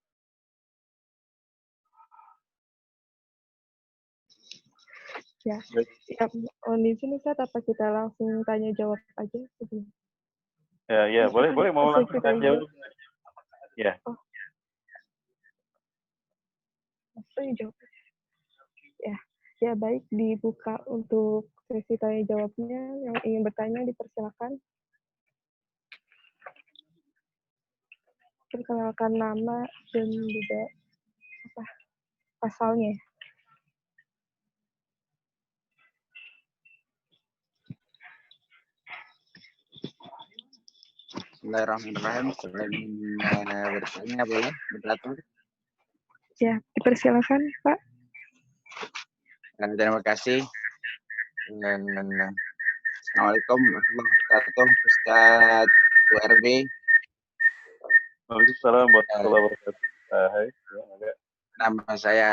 Ya, mohon izin Ustaz, apa kita langsung tanya jawab aja? Ya, boleh mau langsung tanya jawab. Ya. Jawab. Ya baik, dibuka untuk sesi tanya jawabnya. Yang ingin bertanya dipersilakan. Perkenalkan nama dan juga pasalnya. Bismillahirrahmanirrahim. Selain bertanya boleh moderator? Ya, dipersilakan Pak. Terima kasih. Assalamualaikum warahmatullahi wabarakatuh, Ustaz URB. Waalaikumsalam warahmatullahi wabarakatuh. Hai. Nama saya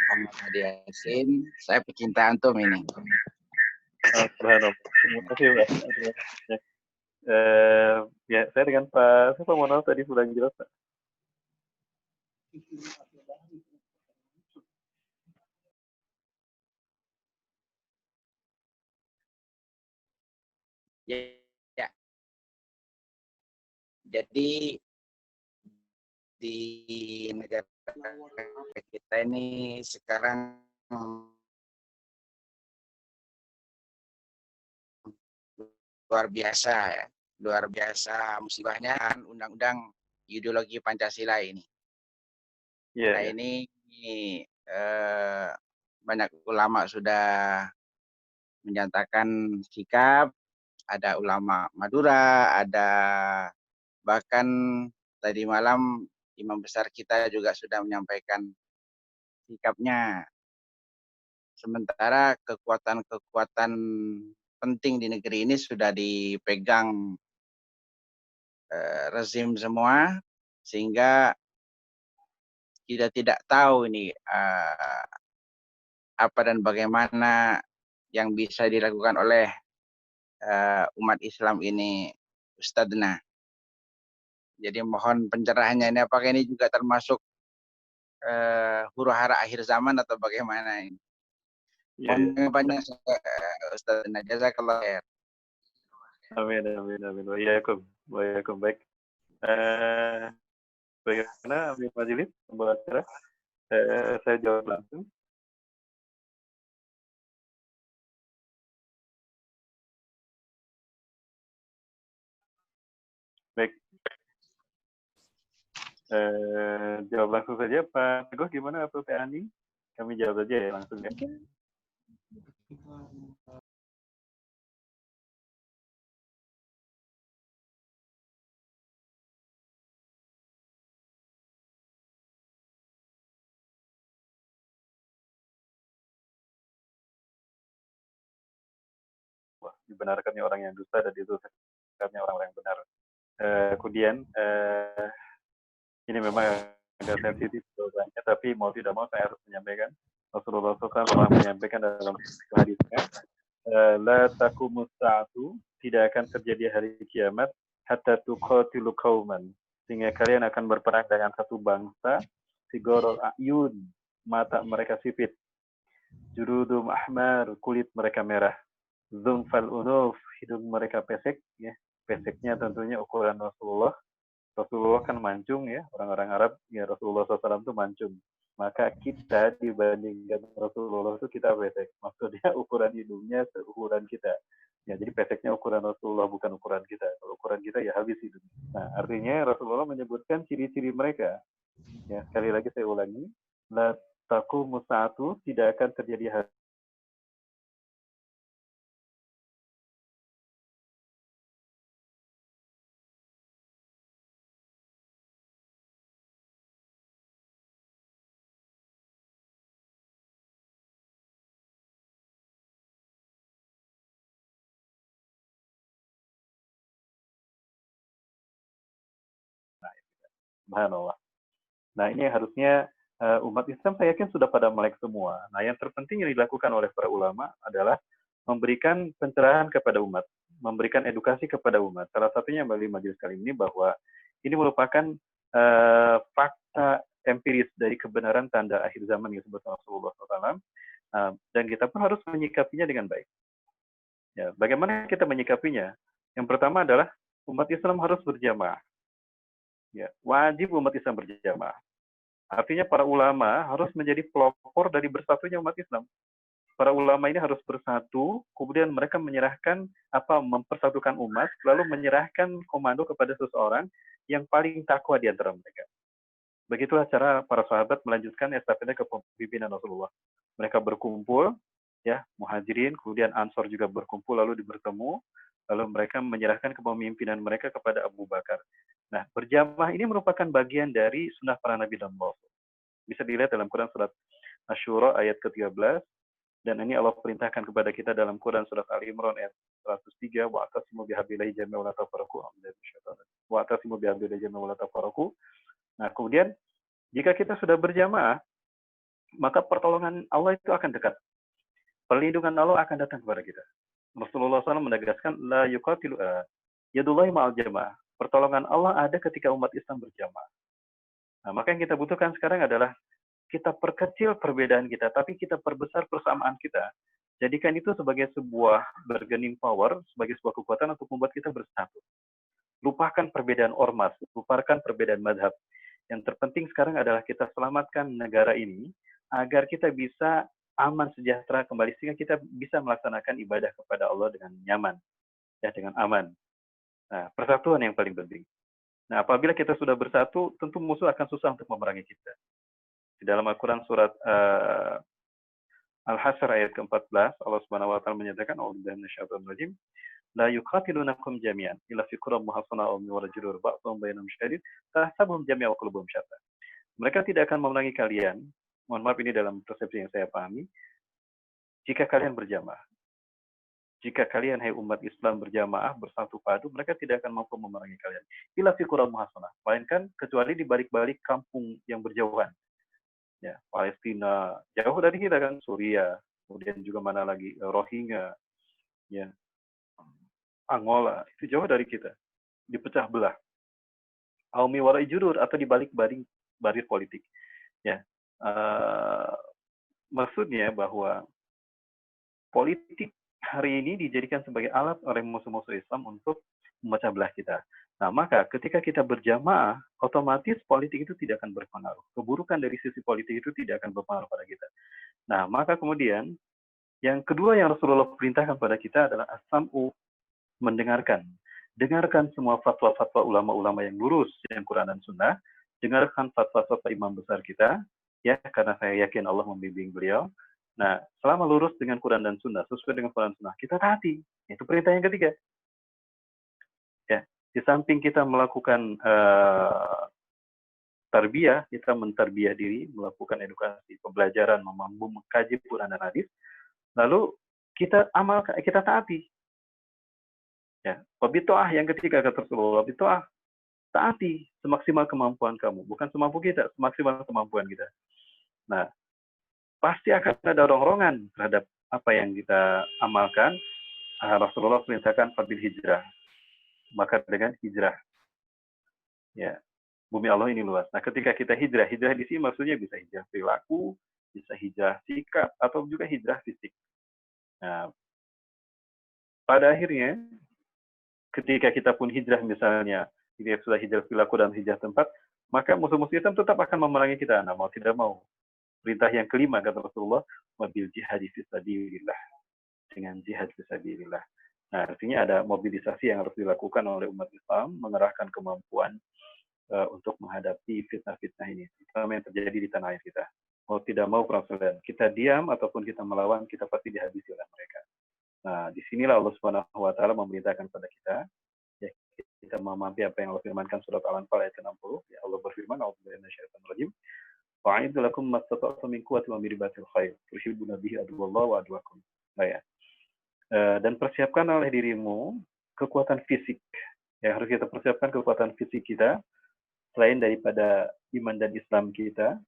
Muhammad Hadi Yasin. Saya pecinta antum ini. Subhanallah. Terima kasih, Pak. Ya, saya dengan Pak siapa mohon maaf tadi sudah jelas, Pak. Ya. Jadi di negara kita ini sekarang luar biasa musibahnya undang-undang ideologi Pancasila ini. Nah, ini banyak ulama sudah menyatakan sikap, ada ulama Madura, ada bahkan tadi malam imam besar kita juga sudah menyampaikan sikapnya. Sementara kekuatan-kekuatan penting di negeri ini sudah dipegang rezim semua, sehingga kita tidak tahu ini apa dan bagaimana yang bisa dilakukan oleh umat Islam ini, Ustadzna. Jadi mohon pencerahannya ini, apakah ini juga termasuk huru hara akhir zaman atau bagaimana ini? Mohon banyak Ustadzna, jazakallah khair. Amin. Waalaikumsalam. Baik. Bagaimana Amir Majlis membawa acara? Saya jawab langsung. Baik. Jawab langsung saja Pak Teguh, gimana atau Teh Ani? Kami jawab saja ya langsung ya. Wah, dibenarkannya orang yang dusta dan itu sebenarnya orang-orang yang benar. Kemudian ini memang agak sensitif jawabannya, tapi mau tidak mau saya harus menyampaikan. Rasulullah SAW telah menyampaikan dalam hadisnya, la taqumus sa'atu, tidak akan terjadi hari kiamat hatta tuqatilu qauman, sehingga kalian akan berperang dengan satu bangsa, sigorul ayun, mata mereka sipit, jurudum ahmar, kulit mereka merah, zumfal unuf, hidung mereka pesek, ya, peseknya tentunya ukuran Rasulullah Rasulullah kan mancung ya, orang-orang Arab ya Rasulullah SAW itu mancung. Maka kita dibandingkan Rasulullah itu kita pesek. Maksudnya ukuran hidungnya seukuran kita. Ya, jadi peseknya ukuran Rasulullah bukan ukuran kita. Kalau ukuran kita ya habis hidungnya. Nah, artinya Rasulullah menyebutkan ciri-ciri mereka. Ya, sekali lagi saya ulangi, la taqumu sa'atu, tidak akan terjadi hari. Subhanallah. Nah, ini harusnya umat Islam saya yakin sudah pada melek semua. Nah, yang terpenting yang dilakukan oleh para ulama adalah memberikan pencerahan kepada umat, memberikan edukasi kepada umat. Salah satunya melalui majelis kali ini bahwa ini merupakan fakta empiris dari kebenaran tanda akhir zaman yang disebut Rasulullah SAW, dan kita pun harus menyikapinya dengan baik. Ya, bagaimana kita menyikapinya? Yang pertama adalah umat Islam harus berjamaah. Ya, wajib umat Islam berjamaah. Artinya para ulama harus menjadi pelopor dari bersatunya umat Islam. Para ulama ini harus bersatu, kemudian mereka menyerahkan mempersatukan umat, lalu menyerahkan komando kepada seseorang yang paling takwa di antara mereka. Begitulah cara para sahabat melanjutkan estafetnya ke pimpinan Rasulullah. Mereka berkumpul, ya, Muhajirin, kemudian Ansor juga berkumpul lalu bertemu, lalu mereka menyerahkan kepemimpinan mereka kepada Abu Bakar. Nah, berjamaah ini merupakan bagian dari sunnah para nabi dan rasul. Bisa dilihat dalam Quran surat Asy-Syura ayat ke-13, dan ini Allah perintahkan kepada kita dalam Quran surat Ali Imran ayat 103, wa'tasimu bihablillahi jami'an wa la tafarraqu. Wa'tasimu bihablillahi jami'an wa la tafarraqu. Nah, kemudian jika kita sudah berjamaah, maka pertolongan Allah itu akan dekat. Perlindungan Allah akan datang kepada kita. Rasulullah SAW menegaskan, la yuqatilu yadullahi ma'al jamaah. Pertolongan Allah ada ketika umat Islam berjamaah. Nah, maka yang kita butuhkan sekarang adalah kita perkecil perbedaan kita, tapi kita perbesar persamaan kita. Jadikan itu sebagai sebuah bargaining power, sebagai sebuah kekuatan untuk membuat kita bersatu. Lupakan perbedaan ormas, lupakan perbedaan madhab. Yang terpenting sekarang adalah kita selamatkan negara ini, agar kita bisa aman sejahtera kembali, sehingga kita bisa melaksanakan ibadah kepada Allah dengan nyaman, ya, dengan aman. Nah, persatuan yang paling penting. Nah, apabila kita sudah bersatu, tentu musuh akan susah untuk memerangi kita. Di dalam Al-Quran surat Al-Hasr ayat ke-14, Allah Subhanahu wa taala menyatakan, "A'udzubillahi minasyaitonir rajim. La yuqatilunakum jami'an illa fi quram muhassana aw min wara'i judur ba'dhum bainahum syadid, tahsabuhum jami'an wa qulubuhum syatta." Mereka tidak akan memerangi kalian. Mohon maaf, ini dalam persepsi yang saya pahami. Jika kalian berjamaah. Jika kalian, hai umat Islam, berjamaah, bersatu padu, mereka tidak akan mampu memerangi kalian. Illa fi quram muhassana. Melainkan kecuali di balik-balik kampung yang berjauhan. Ya, Palestina jauh dari kita kan, Suriah, kemudian juga mana lagi, Rohingya, ya, Angola, itu jauh dari kita, dipecah belah. Aumi warai judur, atau di balik-balik barir politik. Ya, maksudnya bahwa politik hari ini dijadikan sebagai alat oleh musuh-musuh Islam untuk memecah belah kita. Nah, maka ketika kita berjamaah, otomatis politik itu tidak akan berpengaruh. Keburukan dari sisi politik itu tidak akan berpengaruh pada kita. Nah, maka kemudian, yang kedua yang Rasulullah perintahkan pada kita adalah as-sam'u, mendengarkan. Dengarkan semua fatwa-fatwa ulama-ulama yang lurus, yang Quran dan Sunnah. Dengarkan fatwa-fatwa imam besar kita, ya, karena saya yakin Allah membimbing beliau. Nah, selama lurus dengan Quran dan Sunnah, sesuai dengan Quran dan Sunnah, kita taati. Itu perintah yang ketiga. Ya, di samping kita melakukan tarbiyah, kita mentarbiyah diri, melakukan edukasi, pembelajaran, mampu mengkaji Quran dan hadis, lalu kita amalkan, kita taati. Ya, wabitoah yang ketiga kata Rasulullah, wabitoah, taati semaksimal kemampuan kamu, bukan semampu kita, semaksimal kemampuan kita. Nah, pasti akan ada dorongan terhadap apa yang kita amalkan. Rasulullah perintahkan fadil hijrah, maka dengan hijrah, ya, bumi Allah ini luas. Nah, ketika kita hijrah di sini maksudnya bisa hijrah perilaku, bisa hijrah sikap, atau juga hijrah fisik. Nah, pada akhirnya, ketika kita pun hijrah misalnya Ini sudah hijrah perilaku dan hijrah tempat, maka musuh-musuh Islam tetap akan memerangi kita. Nah, mau tidak mau. Perintah yang kelima kata Rasulullah, wabil jihad fisabilillah, dengan jihad fisabilillah. Nah, artinya ada mobilisasi yang harus dilakukan oleh umat Islam, mengerahkan kemampuan untuk menghadapi fitnah-fitnah ini, terutama yang terjadi di tanah air kita. Mau tidak mau perang saudara, kita diam ataupun kita melawan, kita pasti dihabisi oleh mereka. Nah, disinilah Allah Subhanahu Wa Taala memerintahkan kepada kita, ya, kita memahami apa yang Allah firmankan surat Al-Anfal ayat 60. Ya, Allah berfirman, "A'udzubillahi minasyaitonir rajim. Wa'iddu lakum mastata'tum min quwwatin wa min ribatil khair, tuhibbuna bihi aduwwallahi wa aduwwakum." Nah, ya. Dan persiapkan oleh dirimu kekuatan fisik. Yang harus kita persiapkan kekuatan fisik kita, selain daripada iman dan Islam kita,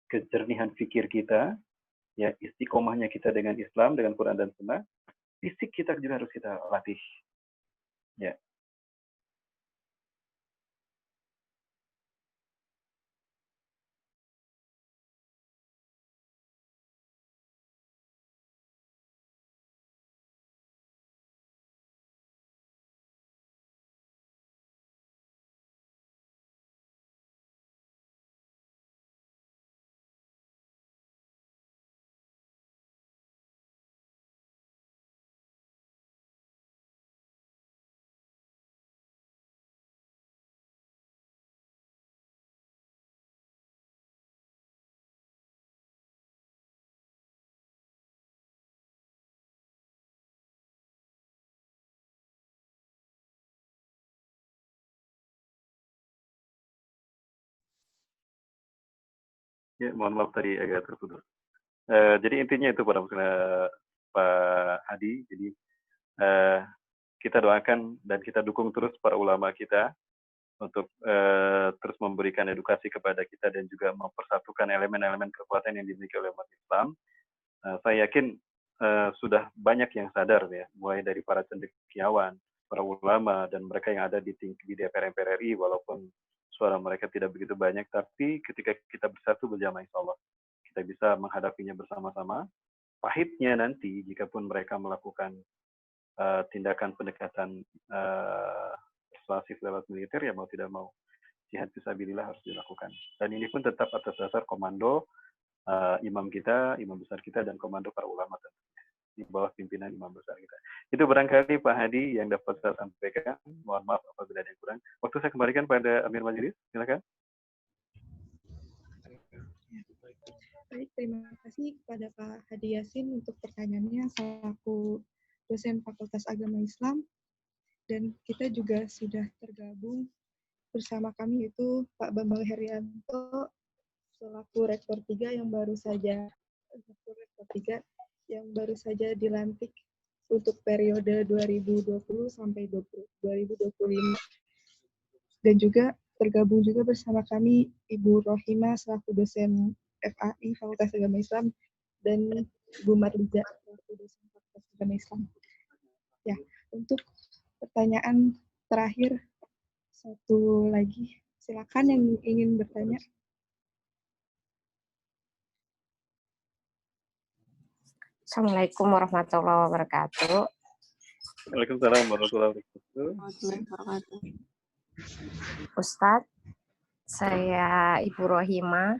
kejernihan fikir kita, ya istiqomahnya kita dengan Islam, dengan Quran dan Sunnah, fisik kita juga harus kita latih. Ya. Ya, mohon maaf tadi agak terputus. Jadi intinya itu Pak Hadi. Jadi kita doakan dan kita dukung terus para ulama kita untuk terus memberikan edukasi kepada kita dan juga mempersatukan elemen-elemen kekuatan yang dimiliki oleh umat Islam. Saya yakin sudah banyak yang sadar ya, mulai dari para cendekiawan, para ulama, dan mereka yang ada di DPR MPR RI, walaupun suara mereka tidak begitu banyak, tapi ketika kita bersatu berjamaah, insya Allah kita bisa menghadapinya bersama-sama. Pahitnya nanti, jikapun mereka melakukan tindakan pendekatan persuasif lewat militer, ya mau tidak mau, jihad fisabilillah harus dilakukan. Dan ini pun tetap atas dasar komando imam kita, imam besar kita, dan komando para ulama tentunya, di bawah pimpinan imam besar kita. Itu barangkali Pak Hadi yang dapat saya sampaikan. Mohon maaf apabila ada yang kurang. Waktu saya kembalikan pada Amir Majelis, silakan. Baik, terima kasih kepada Pak Hadi Yasin untuk pertanyaannya selaku dosen Fakultas Agama Islam. Dan kita juga sudah tergabung bersama kami itu Pak Bambang Herianto selaku Rektor 3 yang baru saja dilantik untuk periode 2020 sampai 2025. Dan juga tergabung juga bersama kami Ibu Rohima selaku dosen FAI Fakultas Agama Islam dan Bu Marliza selaku dosen Fakultas Agama Islam. Ya, untuk pertanyaan terakhir satu lagi, silakan yang ingin bertanya. Assalamualaikum warahmatullahi wabarakatuh. Waalaikumsalam warahmatullahi wabarakatuh. Ustadz, saya Ibu Rohima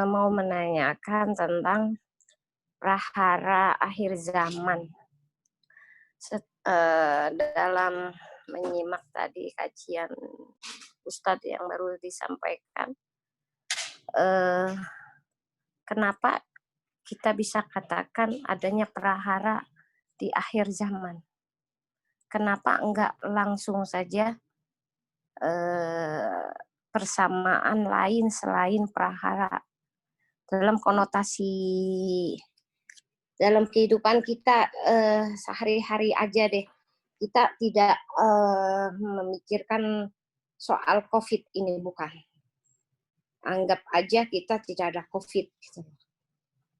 mau menanyakan tentang prahara akhir zaman. Dalam menyimak tadi kajian Ustadz yang baru disampaikan, kenapa kita bisa katakan adanya prahara di akhir zaman? Kenapa enggak langsung saja persamaan lain selain prahara dalam konotasi dalam kehidupan kita sehari-hari aja deh, kita tidak memikirkan soal COVID ini, bukan, anggap aja kita tidak ada COVID gitu.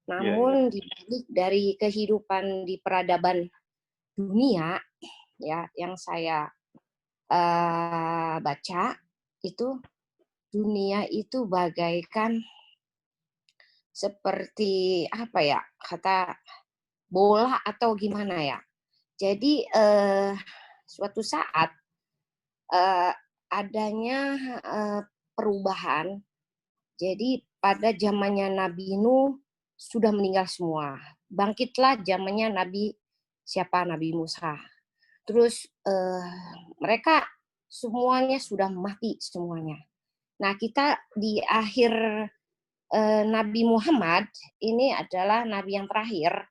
Namun dibalik dari kehidupan di peradaban dunia ya yang saya baca itu, dunia itu bagaikan seperti apa ya, kata bola atau gimana ya. Jadi suatu saat eh, adanya perubahan. Jadi pada zamannya Nabi Nuh sudah meninggal semua. Bangkitlah zamannya Nabi Musa. Terus mereka semuanya sudah mati semuanya. Nah, kita di akhir Nabi Muhammad ini adalah nabi yang terakhir.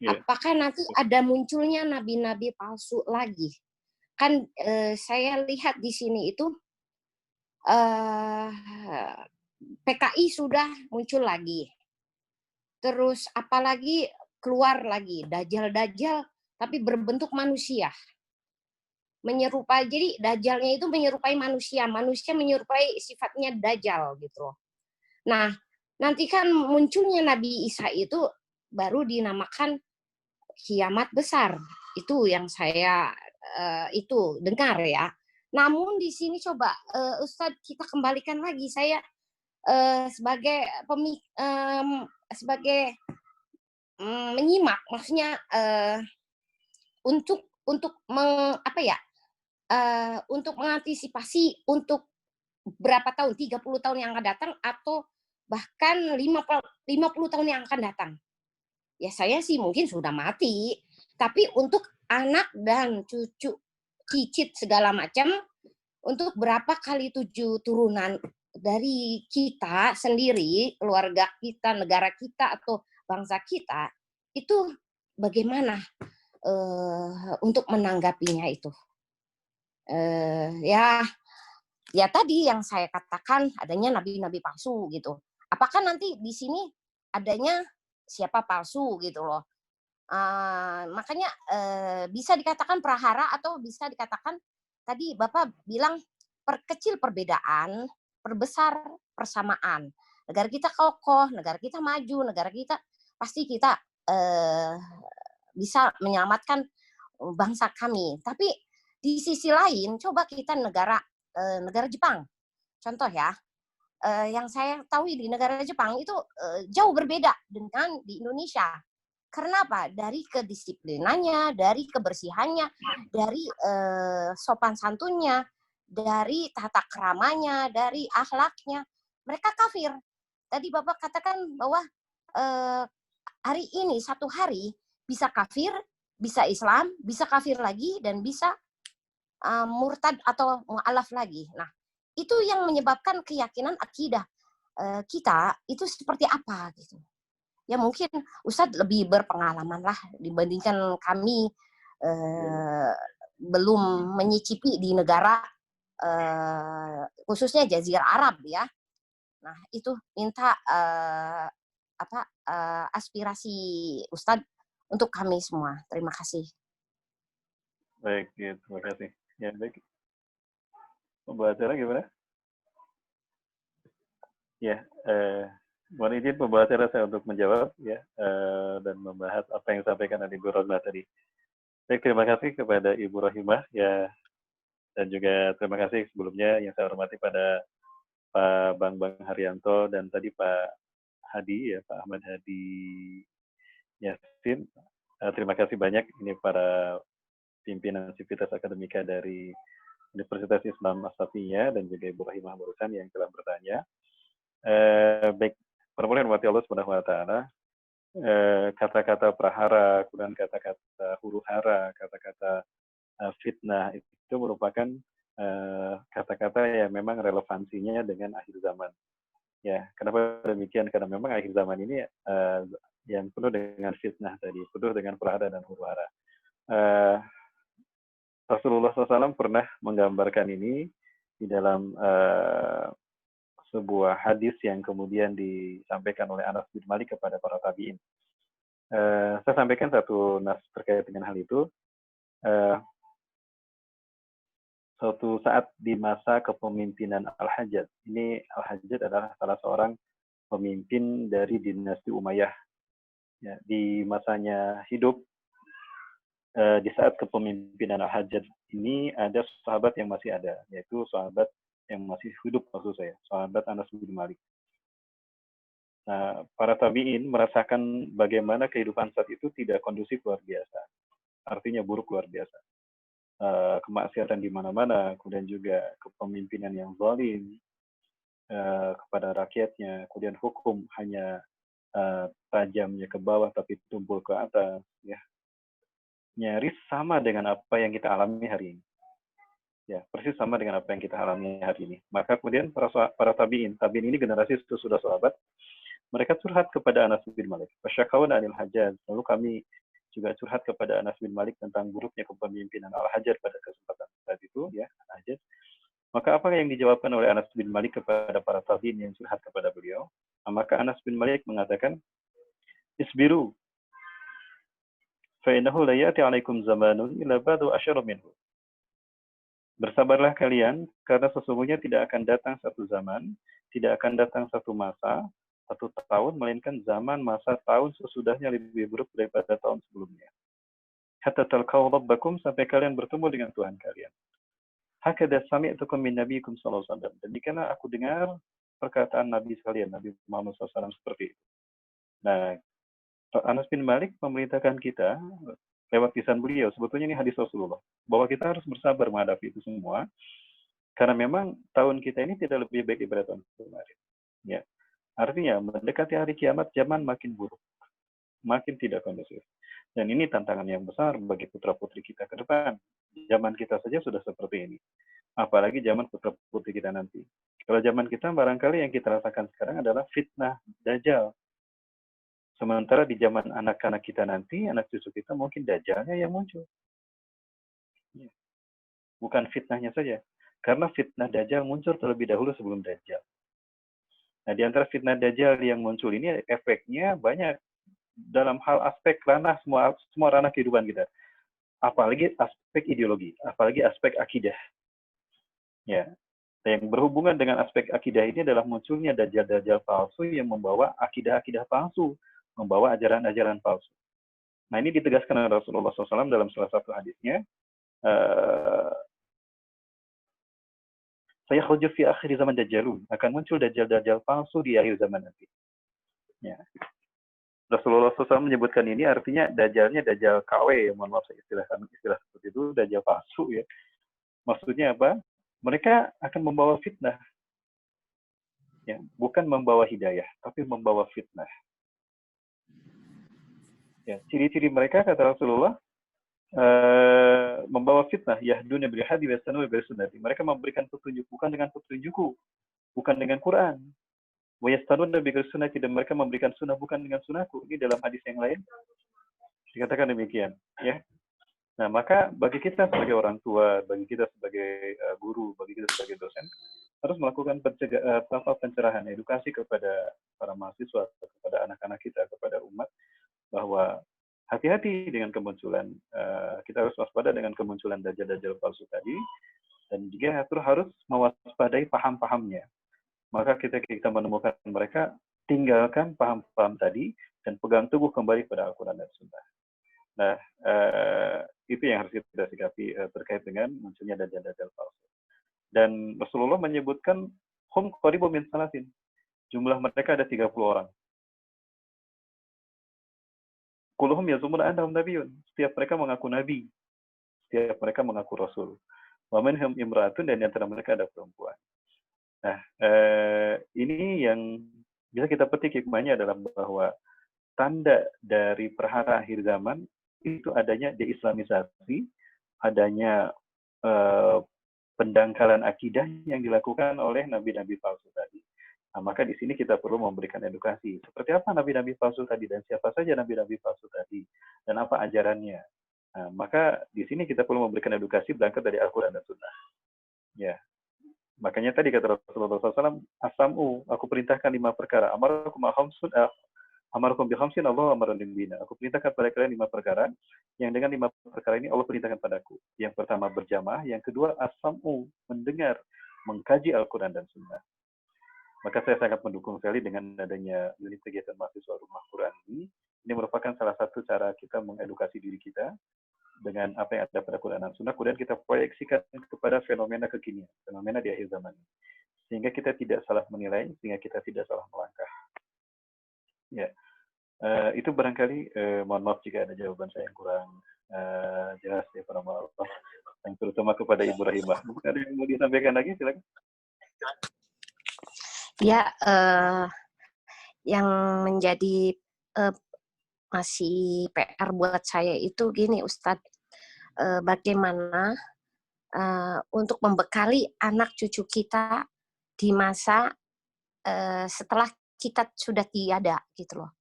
Iya. Apakah nanti ada munculnya nabi-nabi palsu lagi? Kan saya lihat di sini itu PKI sudah muncul lagi. Terus apalagi keluar lagi dajjal-dajjal tapi berbentuk manusia. Menyerupai, jadi dajjalnya itu menyerupai manusia, manusia menyerupai sifatnya dajjal gitu. Nah, nanti kan munculnya Nabi Isa itu baru dinamakan kiamat besar. Itu yang saya itu dengar ya. Namun di sini coba Ustadz kita kembalikan lagi, saya sebagai menyimak, maksudnya untuk untuk mengantisipasi untuk berapa tahun, 30 tahun yang akan datang atau bahkan 50 tahun yang akan datang. Ya saya sih mungkin sudah mati, tapi untuk anak dan cucu, cicit segala macam, untuk berapa kali 7 turunan dari kita sendiri, keluarga kita, negara kita atau bangsa kita, itu bagaimana untuk menanggapinya itu? Ya tadi yang saya katakan adanya nabi-nabi palsu gitu. Apakah nanti di sini adanya siapa palsu gitu loh? Makanya bisa dikatakan prahara atau bisa dikatakan tadi Bapak bilang perkecil perbedaan, perbesar persamaan. Negara kita kokoh, negara kita maju, negara kita pasti kita bisa menyelamatkan bangsa kami. Tapi di sisi lain, coba kita negara Jepang, contoh ya, yang saya tahu di negara Jepang itu jauh berbeda dengan di Indonesia. Karena apa? Dari kedisiplinannya, dari kebersihannya, dari sopan santunnya, dari tata keramanya, dari akhlaknya, mereka kafir. Tadi Bapak katakan bahwa hari ini satu hari bisa kafir, bisa Islam, bisa kafir lagi, dan bisa murtad atau mu'alaf lagi. Nah, itu yang menyebabkan keyakinan akidah kita itu seperti apa gitu. Ya mungkin Ustadz lebih berpengalaman lah dibandingkan kami belum menyicipi di negara khususnya Jazirah Arab ya. Nah, itu minta aspirasi Ustadz untuk kami semua. Terima kasih. Baik, ya, terima kasih. Ya, baik. Pembawa acara gimana? Ya, mohon izin pembawa acara saya untuk menjawab ya dan membahas apa yang disampaikan oleh Ibu Rohimah tadi. Baik, terima kasih kepada Ibu Rohimah ya, dan juga terima kasih sebelumnya yang saya hormati pada Pak Bang Haryanto dan tadi Pak Hadi ya, Pak Ahmad Hadi Yasin. Terima kasih banyak ini para pimpinan Sivitas Akademika dari Universitas Islam As-Safiyah dan juga Ibu Rahimah barusan yang telah bertanya. Baik, permohonan mati Allah Subhanahu wa taala, kata-kata prahara, kemudian kata-kata huru hara, kata-kata fitnah itu merupakan kata-kata yang memang relevansinya dengan akhir zaman. Ya, kenapa demikian? Karena memang akhir zaman ini yang penuh dengan fitnah tadi, penuh dengan prahara dan huru hara. Rasulullah SAW pernah menggambarkan ini di dalam sebuah hadis yang kemudian disampaikan oleh Anas bin Malik kepada para tabi'in. Saya sampaikan satu nas terkait dengan hal itu. Suatu saat di masa kepemimpinan Al-Hajjaj. Ini Al-Hajjaj adalah salah seorang pemimpin dari dinasti Umayyah. Ya, di masanya hidup, di saat kepemimpinan Al-Hajjaj ini ada sahabat yang masih ada, yaitu sahabat yang masih hidup maksud saya, sahabat Anas bin Malik. Nah, para tabi'in merasakan bagaimana kehidupan saat itu tidak kondusif luar biasa. Artinya buruk luar biasa. kemaksiatan di mana-mana, kemudian juga kepemimpinan yang zalim kepada rakyatnya, kemudian hukum hanya tajamnya ke bawah tapi tumpul ke atas, ya, nyaris sama dengan apa yang kita alami hari ini. Ya, persis sama dengan apa yang kita alami hari ini. Maka kemudian para tabiin ini generasi sesudah sahabat, mereka curhat kepada Anas bin Malik. Fasyakawan anil Hajjaj. Lalu kami juga curhat kepada Anas bin Malik tentang buruknya kepemimpinan Al-Hajjaj pada kesempatan saat itu, ya, Al-Hajjaj. Maka apa yang dijawabkan oleh Anas bin Malik kepada para tabiin yang curhat kepada beliau? Maka Anas bin Malik mengatakan, isbiru, fa innahu la ya'ti 'alaikum zamanun illa ba'du asyara minhu. Bersabarlah kalian, karena sesungguhnya tidak akan datang satu zaman, tidak akan datang satu masa, satu tahun, melainkan zaman, masa, tahun sesudahnya lebih buruk daripada tahun sebelumnya. Hatta talqaw rabbakum, sampai kalian bertemu dengan Tuhan kalian. Hakadha sami'tukum min nabiyikum sallallahu alaihi wasallam. Demikianlah aku dengar perkataan Nabi sekalian, Nabi Muhammad SAW seperti itu. Nah, Anas bin Malik memerintahkan kita lewat lisan beliau, sebetulnya ini hadis Rasulullah, bahwa kita harus bersabar menghadapi itu semua, karena memang tahun kita ini tidak lebih baik daripada tahun kemarin. Ya. Artinya, mendekati hari kiamat, zaman makin buruk, makin tidak kondusif. Dan ini tantangan yang besar bagi putra-putri kita ke depan. Zaman kita saja sudah seperti ini. Apalagi zaman putra-putri kita nanti. Kalau zaman kita, barangkali yang kita rasakan sekarang adalah fitnah Dajjal. Sementara di zaman anak-anak kita nanti, anak cucu kita, mungkin Dajjalnya yang muncul. Bukan fitnahnya saja. Karena fitnah Dajjal muncul terlebih dahulu sebelum Dajjal. Nah, di antara fitnah Dajjal yang muncul ini, efeknya banyak dalam hal aspek ranah, semua ranah kehidupan kita. Apalagi aspek ideologi, apalagi aspek akidah. Ya. Yang berhubungan dengan aspek akidah ini adalah munculnya Dajjal-Dajjal palsu yang membawa akidah-akidah palsu, membawa ajaran-ajaran palsu. Nah, ini ditegaskan oleh Rasulullah SAW dalam salah satu hadisnya. Saya khurju fi akhir zaman Dajjalun. Akan muncul Dajjal-Dajjal palsu di akhir zaman nanti. Ya. Rasulullah SAW menyebutkan ini artinya Dajjalnya Dajjal KW. Mohon maaf saya istilah seperti itu, Dajjal palsu ya. Maksudnya apa? Mereka akan membawa fitnah. Ya, bukan membawa hidayah, tapi membawa fitnah. Ya, ciri-ciri mereka kata Rasulullah membawa fitnah, yahduna bil hadi wa yastanu bil sunnati. Mereka memberikan petunjuk bukan dengan petunjukku, bukan dengan Quran. Wa yastanuna bil sunnati, dan mereka memberikan sunnah bukan dengan sunnahku. Ini dalam hadis yang lain dikatakan demikian, ya. Nah, maka bagi kita sebagai orang tua, bagi kita sebagai guru, bagi kita sebagai dosen, harus melakukan pencerahan, edukasi kepada para mahasiswa, kepada anak-anak kita, kepada umat, bahwa hati-hati dengan kemunculan, kita harus waspada dengan kemunculan dajjal-dajjal palsu tadi, dan juga harus mewaspadai paham-pahamnya. Maka kita menemukan mereka, tinggalkan paham-paham tadi, dan pegang teguh kembali pada Al-Quran dan Sunnah. Nah, itu yang harus kita sikapi terkait dengan munculnya dajjal-dajjal palsu. Dan Rasulullah menyebutkan, hum qaribu min salasin. Jumlah mereka ada 30 orang. Kulluhum yazumuna annahum nabiyyun. Setiap mereka mengaku nabi. Setiap mereka mengaku rasul. Wa minhum imra'atun, dan di antara mereka ada perempuan. Nah, ini yang bisa kita petik hikmahnya adalah bahwa tanda dari perhara akhir zaman itu adanya deislamisasi, adanya pendangkalan akidah yang dilakukan oleh nabi-nabi palsu tadi. Nah, maka di sini kita perlu memberikan edukasi. Seperti apa nabi-nabi palsu tadi, dan siapa saja nabi-nabi palsu tadi, dan apa ajarannya. Nah, maka di sini kita perlu memberikan edukasi berangkat dari Al-Quran dan Sunnah. Ya. Makanya tadi kata Rasulullah SAW, As-sam'u, aku perintahkan 5 perkara. Amarukum bi khamsin, Allah amarun bina. Aku perintahkan pada kalian 5 perkara, yang dengan 5 perkara ini Allah perintahkan padaku. Yang pertama berjamaah, yang kedua as-sam'u, mendengar, mengkaji Al-Quran dan Sunnah. Maka saya sangat mendukung sekali dengan adanya unit kegiatan mahasiswa Rumah Quran ini. Ini merupakan salah satu cara kita mengedukasi diri kita dengan apa yang ada pada Quran dan Sunnah, kemudian kita proyeksikan kepada fenomena kekinian, fenomena di akhir zaman. Sehingga kita tidak salah menilai, sehingga kita tidak salah melangkah. Ya, itu barangkali, mohon maaf jika ada jawaban saya yang kurang jelas ya para Allah, yang terutama kepada Ibu Rahimah. Mungkin ada yang mau disampaikan lagi, silakan. Ya, yang menjadi masih PR buat saya itu gini Ustadz, bagaimana untuk membekali anak cucu kita di masa setelah kita sudah tiada gitu loh.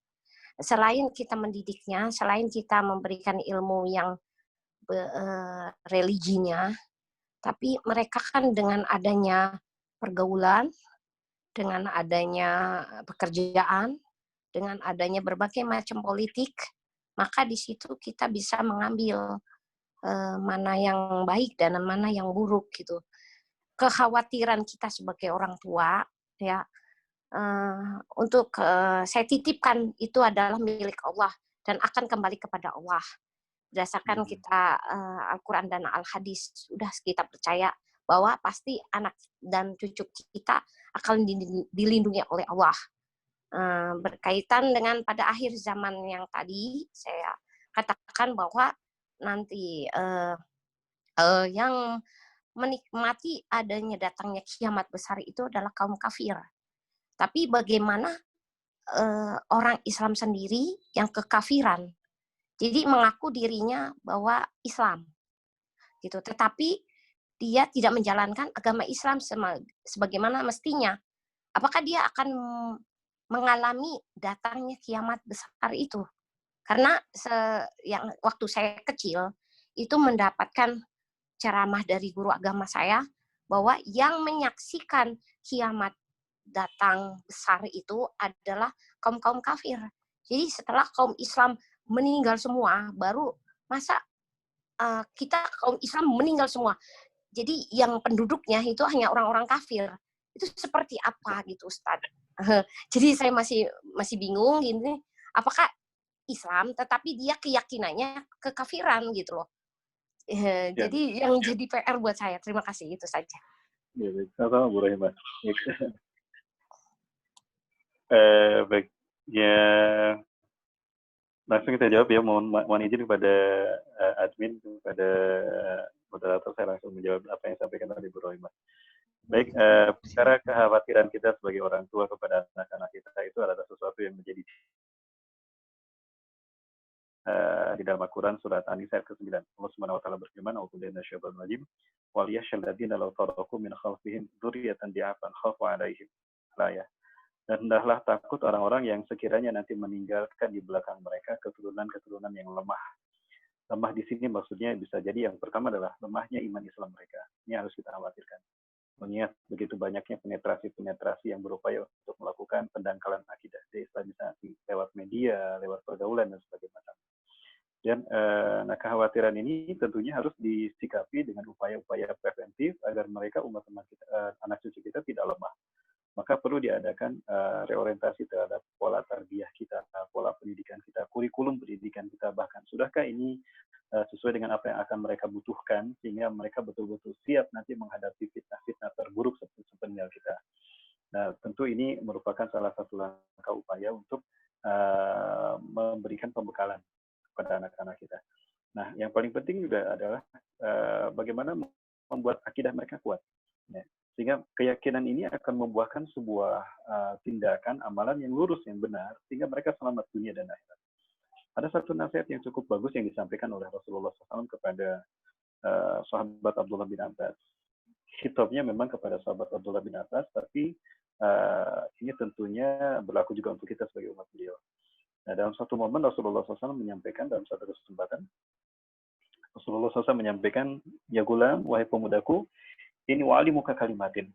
Selain kita mendidiknya, selain kita memberikan ilmu yang religinya, tapi mereka kan dengan adanya pergaulan, dengan adanya pekerjaan, dengan adanya berbagai macam politik, maka di situ kita bisa mengambil mana yang baik dan mana yang buruk gitu. Kekhawatiran kita sebagai orang tua, ya, untuk saya titipkan itu adalah milik Allah dan akan kembali kepada Allah. Berdasarkan kita Al-Quran dan Al-Hadis, sudah kita percaya bahwa pasti anak dan cucu kita akan dilindungi oleh Allah. Berkaitan dengan pada akhir zaman yang tadi saya katakan bahwa nanti yang menikmati adanya datangnya kiamat besar itu adalah kaum kafir. Tapi bagaimana orang Islam sendiri yang kekafiran, jadi mengaku dirinya bahwa Islam, gitu. Tetapi dia tidak menjalankan agama Islam sebagaimana mestinya. Apakah dia akan mengalami datangnya kiamat besar itu? Karena yang waktu saya kecil itu mendapatkan ceramah dari guru agama saya bahwa yang menyaksikan kiamat datang besar itu adalah kaum-kaum kafir. Jadi setelah kaum Islam meninggal semua, baru masa kita kaum Islam meninggal semua. Jadi yang penduduknya itu hanya orang-orang kafir. Itu seperti apa gitu Ustaz? Jadi saya masih bingung gini, apakah Islam tetapi dia keyakinannya kekafiran gitu loh. Jadi yang jadi PR buat saya. Terima kasih, itu saja. Ya, baik. Sama-sama Bu Rahimah. Baik, ya langsung kita jawab ya. Mohon izin kepada admin, kepada moderator, saya langsung menjawab apa yang disampaikan oleh Bu Rahimah. Baik, secara kekhawatiran kita sebagai orang tua kepada anak-anak kita itu adalah sesuatu yang menjadi di dalam Al-Quran surat An-Nisa ayat ke-9. Allah Subhanahu wa taala berfirman, "A'udzubillahi minasyaitonir rajim. Wal yakhshal ladzina law taraku min khalfihim dzurriyyatan di'afan khafu 'alaihim." Ya. Dan hendaklah takut orang-orang yang sekiranya nanti meninggalkan di belakang mereka keturunan-keturunan yang lemah. Lemah di sini maksudnya bisa jadi yang pertama adalah lemahnya iman Islam mereka. Ini harus kita khawatirkan. Mengingat begitu banyaknya penetrasi yang berupaya untuk melakukan pendangkalan akidah deislamisasi lewat media, lewat pergaulan dan sebagainya. Dan kekhawatiran ini tentunya harus disikapi dengan upaya-upaya preventif agar mereka umat-umat kita, anak cucu kita tidak lemah. Maka perlu diadakan reorientasi terhadap pola tarbiyah kita, pola pendidikan kita, kurikulum pendidikan kita bahkan. Sudahkah ini sesuai dengan apa yang akan mereka butuhkan sehingga mereka betul-betul siap nanti menghadapi fitnah-fitnah terburuk sepeninggal kita. Nah, tentu ini merupakan salah satu langkah upaya untuk memberikan pembekalan pada anak-anak kita. Nah, yang paling penting juga adalah bagaimana membuat akidah mereka kuat. Ya. Sehingga keyakinan ini akan membuahkan sebuah tindakan, amalan yang lurus, yang benar, sehingga mereka selamat dunia dan akhirat. Ada satu nasihat yang cukup bagus yang disampaikan oleh Rasulullah SAW kepada sahabat Abdullah bin Abbas. Khitabnya memang kepada sahabat Abdullah bin Abbas, tapi ini tentunya berlaku juga untuk kita sebagai umat beliau. Nah, dalam satu momen Rasulullah SAW menyampaikan dalam satu kesempatan, Rasulullah SAW menyampaikan, "Ya gulam, wahai pemudaku, ini wa'alimuka kalimatin."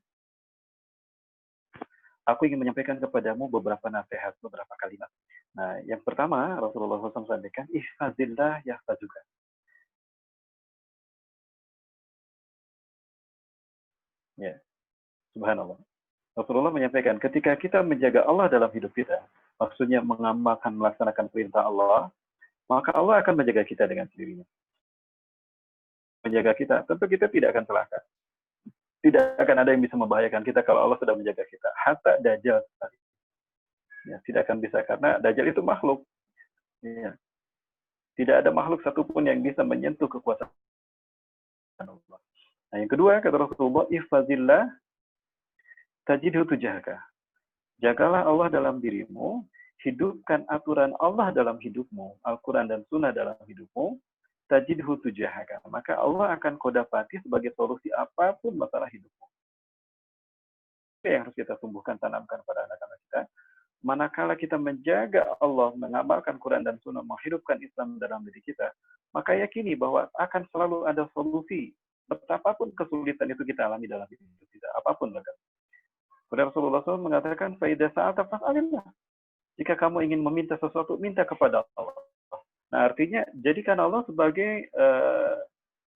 Aku ingin menyampaikan kepadamu beberapa nasihat, beberapa kalimat. Nah, yang pertama Rasulullah SAW sampaikan, "Ihfazillah yahfazuka." Ya, subhanallah. Rasulullah menyampaikan, ketika kita menjaga Allah dalam hidup kita, maksudnya mengamalkan, melaksanakan perintah Allah, maka Allah akan menjaga kita dengan sendirinya. Menjaga kita, tentu kita tidak akan celaka. Tidak akan ada yang bisa membahayakan kita kalau Allah sudah menjaga kita. Hatta Dajjal. Ya, tidak akan bisa, karena Dajjal itu makhluk. Ya. Tidak ada makhluk satupun yang bisa menyentuh kekuasaan Allah. Nah, yang kedua, kata Rasulullah, ihfazillah tajidhu tujahaka. Jagalah Allah dalam dirimu, hidupkan aturan Allah dalam hidupmu, Al-Quran dan Sunnah dalam hidupmu, tajidhu tujahaka. Maka Allah akan kau dapati sebagai solusi apapun masalah hidupmu. Itu yang harus kita tumbuhkan, tanamkan pada anak-anak kita. Manakala kita menjaga Allah, mengamalkan Quran dan Sunnah, menghidupkan Islam dalam diri kita, maka yakini bahwa akan selalu ada solusi. Betapapun kesulitan itu kita alami dalam hidup kita, apapun bahkan. Rasulullah SAW mengatakan, "Faidah sa'alta fas'alillah." Jika kamu ingin meminta sesuatu, minta kepada Allah. Nah, artinya jadikan Allah sebagai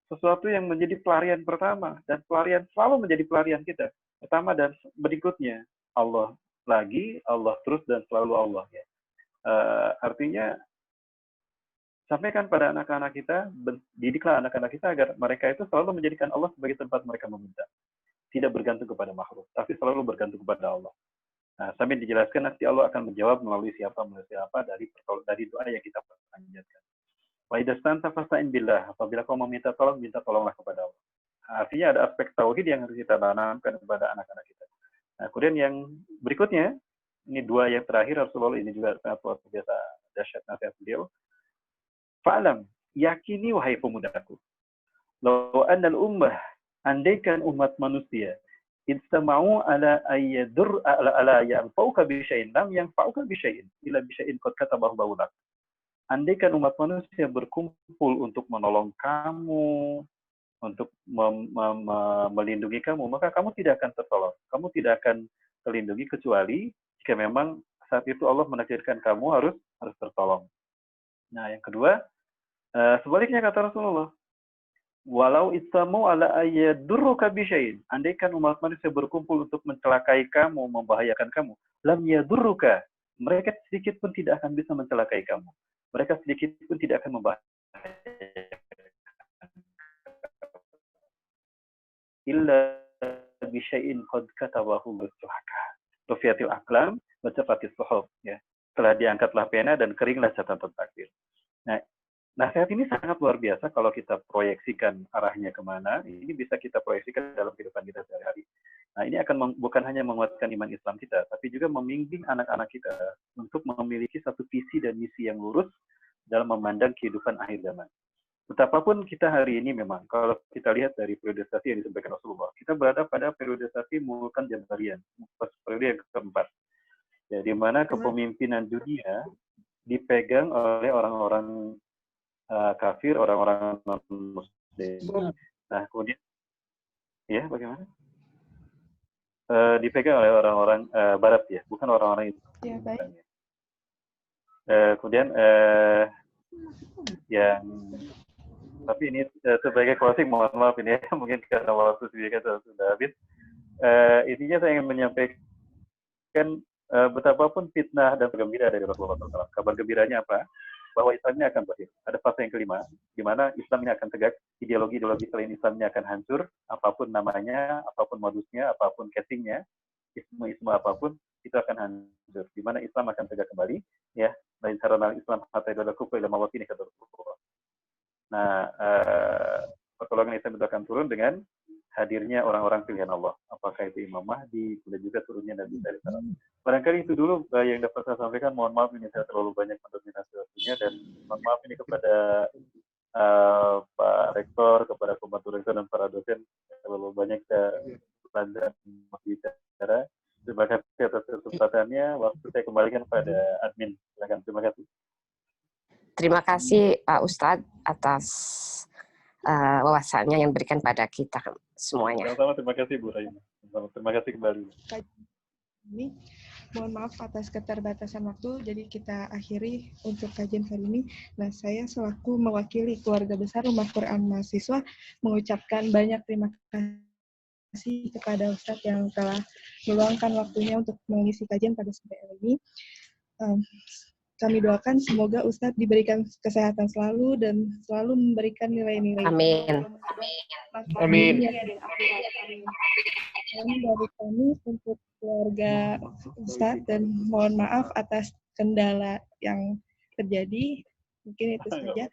sesuatu yang menjadi pelarian pertama, dan pelarian selalu menjadi pelarian kita. Pertama dan berikutnya Allah lagi, Allah terus, dan selalu Allah. Ya. Artinya sampaikan pada anak-anak kita, didiklah anak-anak kita agar mereka itu selalu menjadikan Allah sebagai tempat mereka meminta. Tidak bergantung kepada makhluk, tapi selalu bergantung kepada Allah. Nah, sambil dijelaskan nanti Allah akan menjawab melalui siapa dari doa yang kita panjatkan. Wa idastanta fasta'in billah. Apabila kau meminta tolong, minta tolonglah kepada Allah. Nah, artinya ada aspek tauhid yang harus kita tanamkan kepada anak-anak kita. Nah, kemudian yang berikutnya, ini dua yang terakhir Rasulullah, ini juga sangat luar biasa dahsyat nasihat beliau. Fa'lam, yakini wahai pemudaku, law annal ummah, andaikan umat manusia, istama'u ala yanfa'uka bi syai'in lam yanfa'uka bi syai'in illa bi syai'in qad katabahu Allahu lak. Andaikan umat manusia berkumpul untuk menolong kamu, untuk melindungi kamu, maka kamu tidak akan tertolong. Kamu tidak akan terlindungi kecuali jika memang saat itu Allah menakdirkan kamu harus tertolong. Nah, yang kedua, sebaliknya kata Rasulullah, walau istamu ala ayyadurruka bisyai'in, andaikan umat manusia berkumpul untuk mencelakai kamu, membahayakan kamu, lam yadurruka, mereka sedikit pun tidak akan bisa mencelakai kamu. Mereka sedikit pun tidak akan membahayakan. Illa bisyai'in qad katabahu bersuhaka. Rufiatil aqlam, wajafatis suhuf. Ya. Telah diangkatlah pena dan keringlah catatan takdir. Nah, nasihat ini sangat luar biasa kalau kita proyeksikan arahnya kemana. Ini bisa kita proyeksikan dalam kehidupan kita sehari-hari. Nah, ini akan bukan hanya menguatkan iman Islam kita, tapi juga membimbing anak-anak kita untuk memiliki satu visi dan misi yang lurus dalam memandang kehidupan akhir zaman. Betapapun kita hari ini memang, kalau kita lihat dari periodisasi yang disampaikan Rasulullah, kita berada pada periodisasi Mulkan Jabariyah, periode yang keempat. Ya, di mana kepemimpinan dunia dipegang oleh orang-orang kafir, orang-orang non-muslim. Nah, kemudian, ya bagaimana? Dipegang oleh orang-orang Barat ya, bukan orang-orang itu. Ya, baik. Kemudian yang tapi ini sebagai closing, mohon maaf ini ya, mungkin karena waktu kita sudah habis. Intinya saya ingin menyampaikan betapapun fitnah dan gembira dari Rasulullah SAW. Kabar gembiranya apa? Bahwa Islam ini akan berakhir. Ada fase yang kelima, di mana Islam ini akan tegak, ideologi-ideologi selain Islam ini akan hancur, apapun namanya, apapun modusnya, apapun casingnya, ismu apapun, itu akan hancur. Di mana Islam akan tegak kembali, ya. Lain sarana Islam hatta idalaku ila mawatini kata Rasulullah. Nah, pertolongan Islam itu akan turun dengan hadirnya orang-orang pilihan Allah. Apakah itu Imam Mahdi, dan juga turunnya Nabi Sallallahu. Barangkali itu dulu yang dapat saya sampaikan. Mohon maaf ini saya terlalu banyak mendominasi waktunya, dan mohon maaf ini kepada Pak Rektor, kepada pembantu rektor dan para dosen, terlalu banyak saya belajar berbicara. Terima kasih atas kesempatannya. Waktu saya kembalikan pada admin. Silakan. Terima kasih. Terima kasih Pak Ustadz atas wawasannya yang diberikan pada kita semuanya. Sama-sama, terima kasih Bu Raina. Terima kasih kembali. Ini mohon maaf atas keterbatasan waktu, jadi kita akhiri untuk kajian hari ini. Nah, saya selaku mewakili keluarga besar Rumah Quran Mahasiswa mengucapkan banyak terima kasih kepada Ustadz yang telah meluangkan waktunya untuk mengisi kajian pada sore hari ini. Kami doakan semoga Ustadz diberikan kesehatan selalu dan selalu memberikan nilai-nilai. Amin. Amin. Dari kami untuk keluarga Ustadz, dan mohon maaf atas kendala yang terjadi. Mungkin itu saja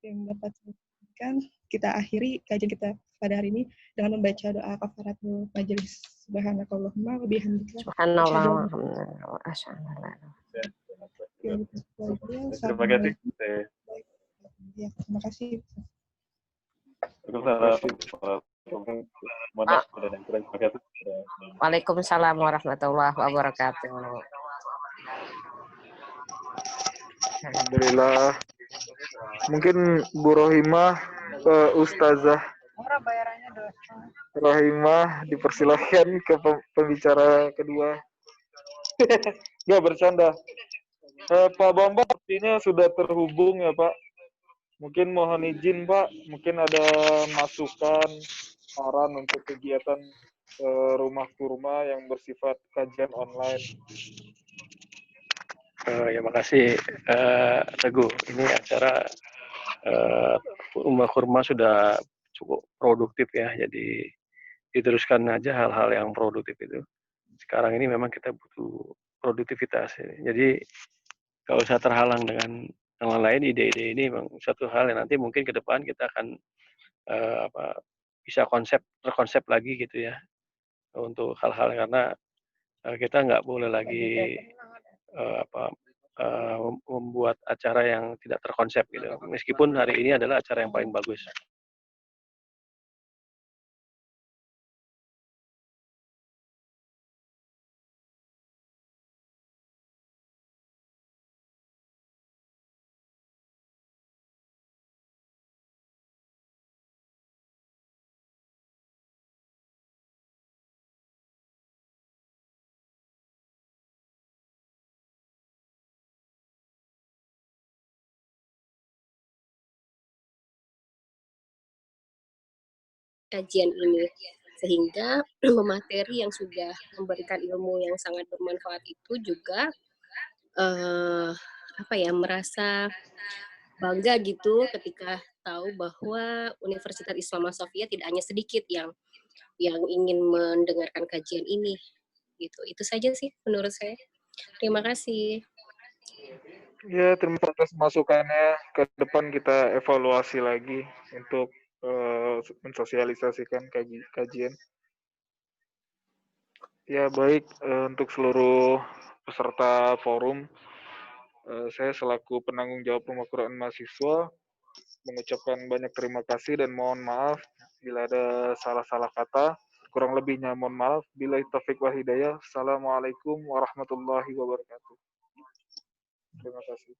yang dapat saya sampaikan. Kita akhiri kajian kita pada hari ini dengan membaca doa kafaratul majelis. Subhanakallahumma wa bihamdika. Subhanallah. Terima kasih. Ya, terima kasih. Waalaikumsalam warahmatullahi wabarakatuh. Alhamdulillah. Mungkin Bu Rohimah, Ustazah Rohimah dipersilahkan ke pembicara kedua. Nggak bercanda. Pak Bambang artinya sudah terhubung ya Pak. Mungkin mohon izin Pak, mungkin ada masukan, saran untuk kegiatan rumah kurma yang bersifat kajian online. Ya makasih Teguh. Ini acara rumah kurma sudah cukup produktif ya. Jadi diteruskan aja hal-hal yang produktif itu. Sekarang ini memang kita butuh produktivitas. Jadi nggak usah terhalang dengan yang lain. Ide-ide ini memang satu hal yang nanti mungkin ke depan kita akan bisa terkonsep lagi gitu ya untuk hal-hal, karena kita nggak boleh lagi membuat acara yang tidak terkonsep gitu. Meskipun hari ini adalah acara yang paling bagus. Kajian ini, sehingga pemateri yang sudah memberikan ilmu yang sangat bermanfaat itu juga merasa bangga gitu ketika tahu bahwa Universitas Islam Sofia tidak hanya sedikit yang ingin mendengarkan kajian ini gitu. Itu saja sih menurut saya. Terima kasih. Ya, terima kasih atas masukannya. Ke depan kita evaluasi lagi untuk mensosialisasikan kajian. Ya, baik, untuk seluruh peserta forum, saya selaku penanggung jawab Rumah Quran Mahasiswa mengucapkan banyak terima kasih dan mohon maaf bila ada salah-salah kata. Kurang lebihnya mohon maaf. Billahi taufiq wal hidayah. Assalamualaikum warahmatullahi wabarakatuh. Terima kasih.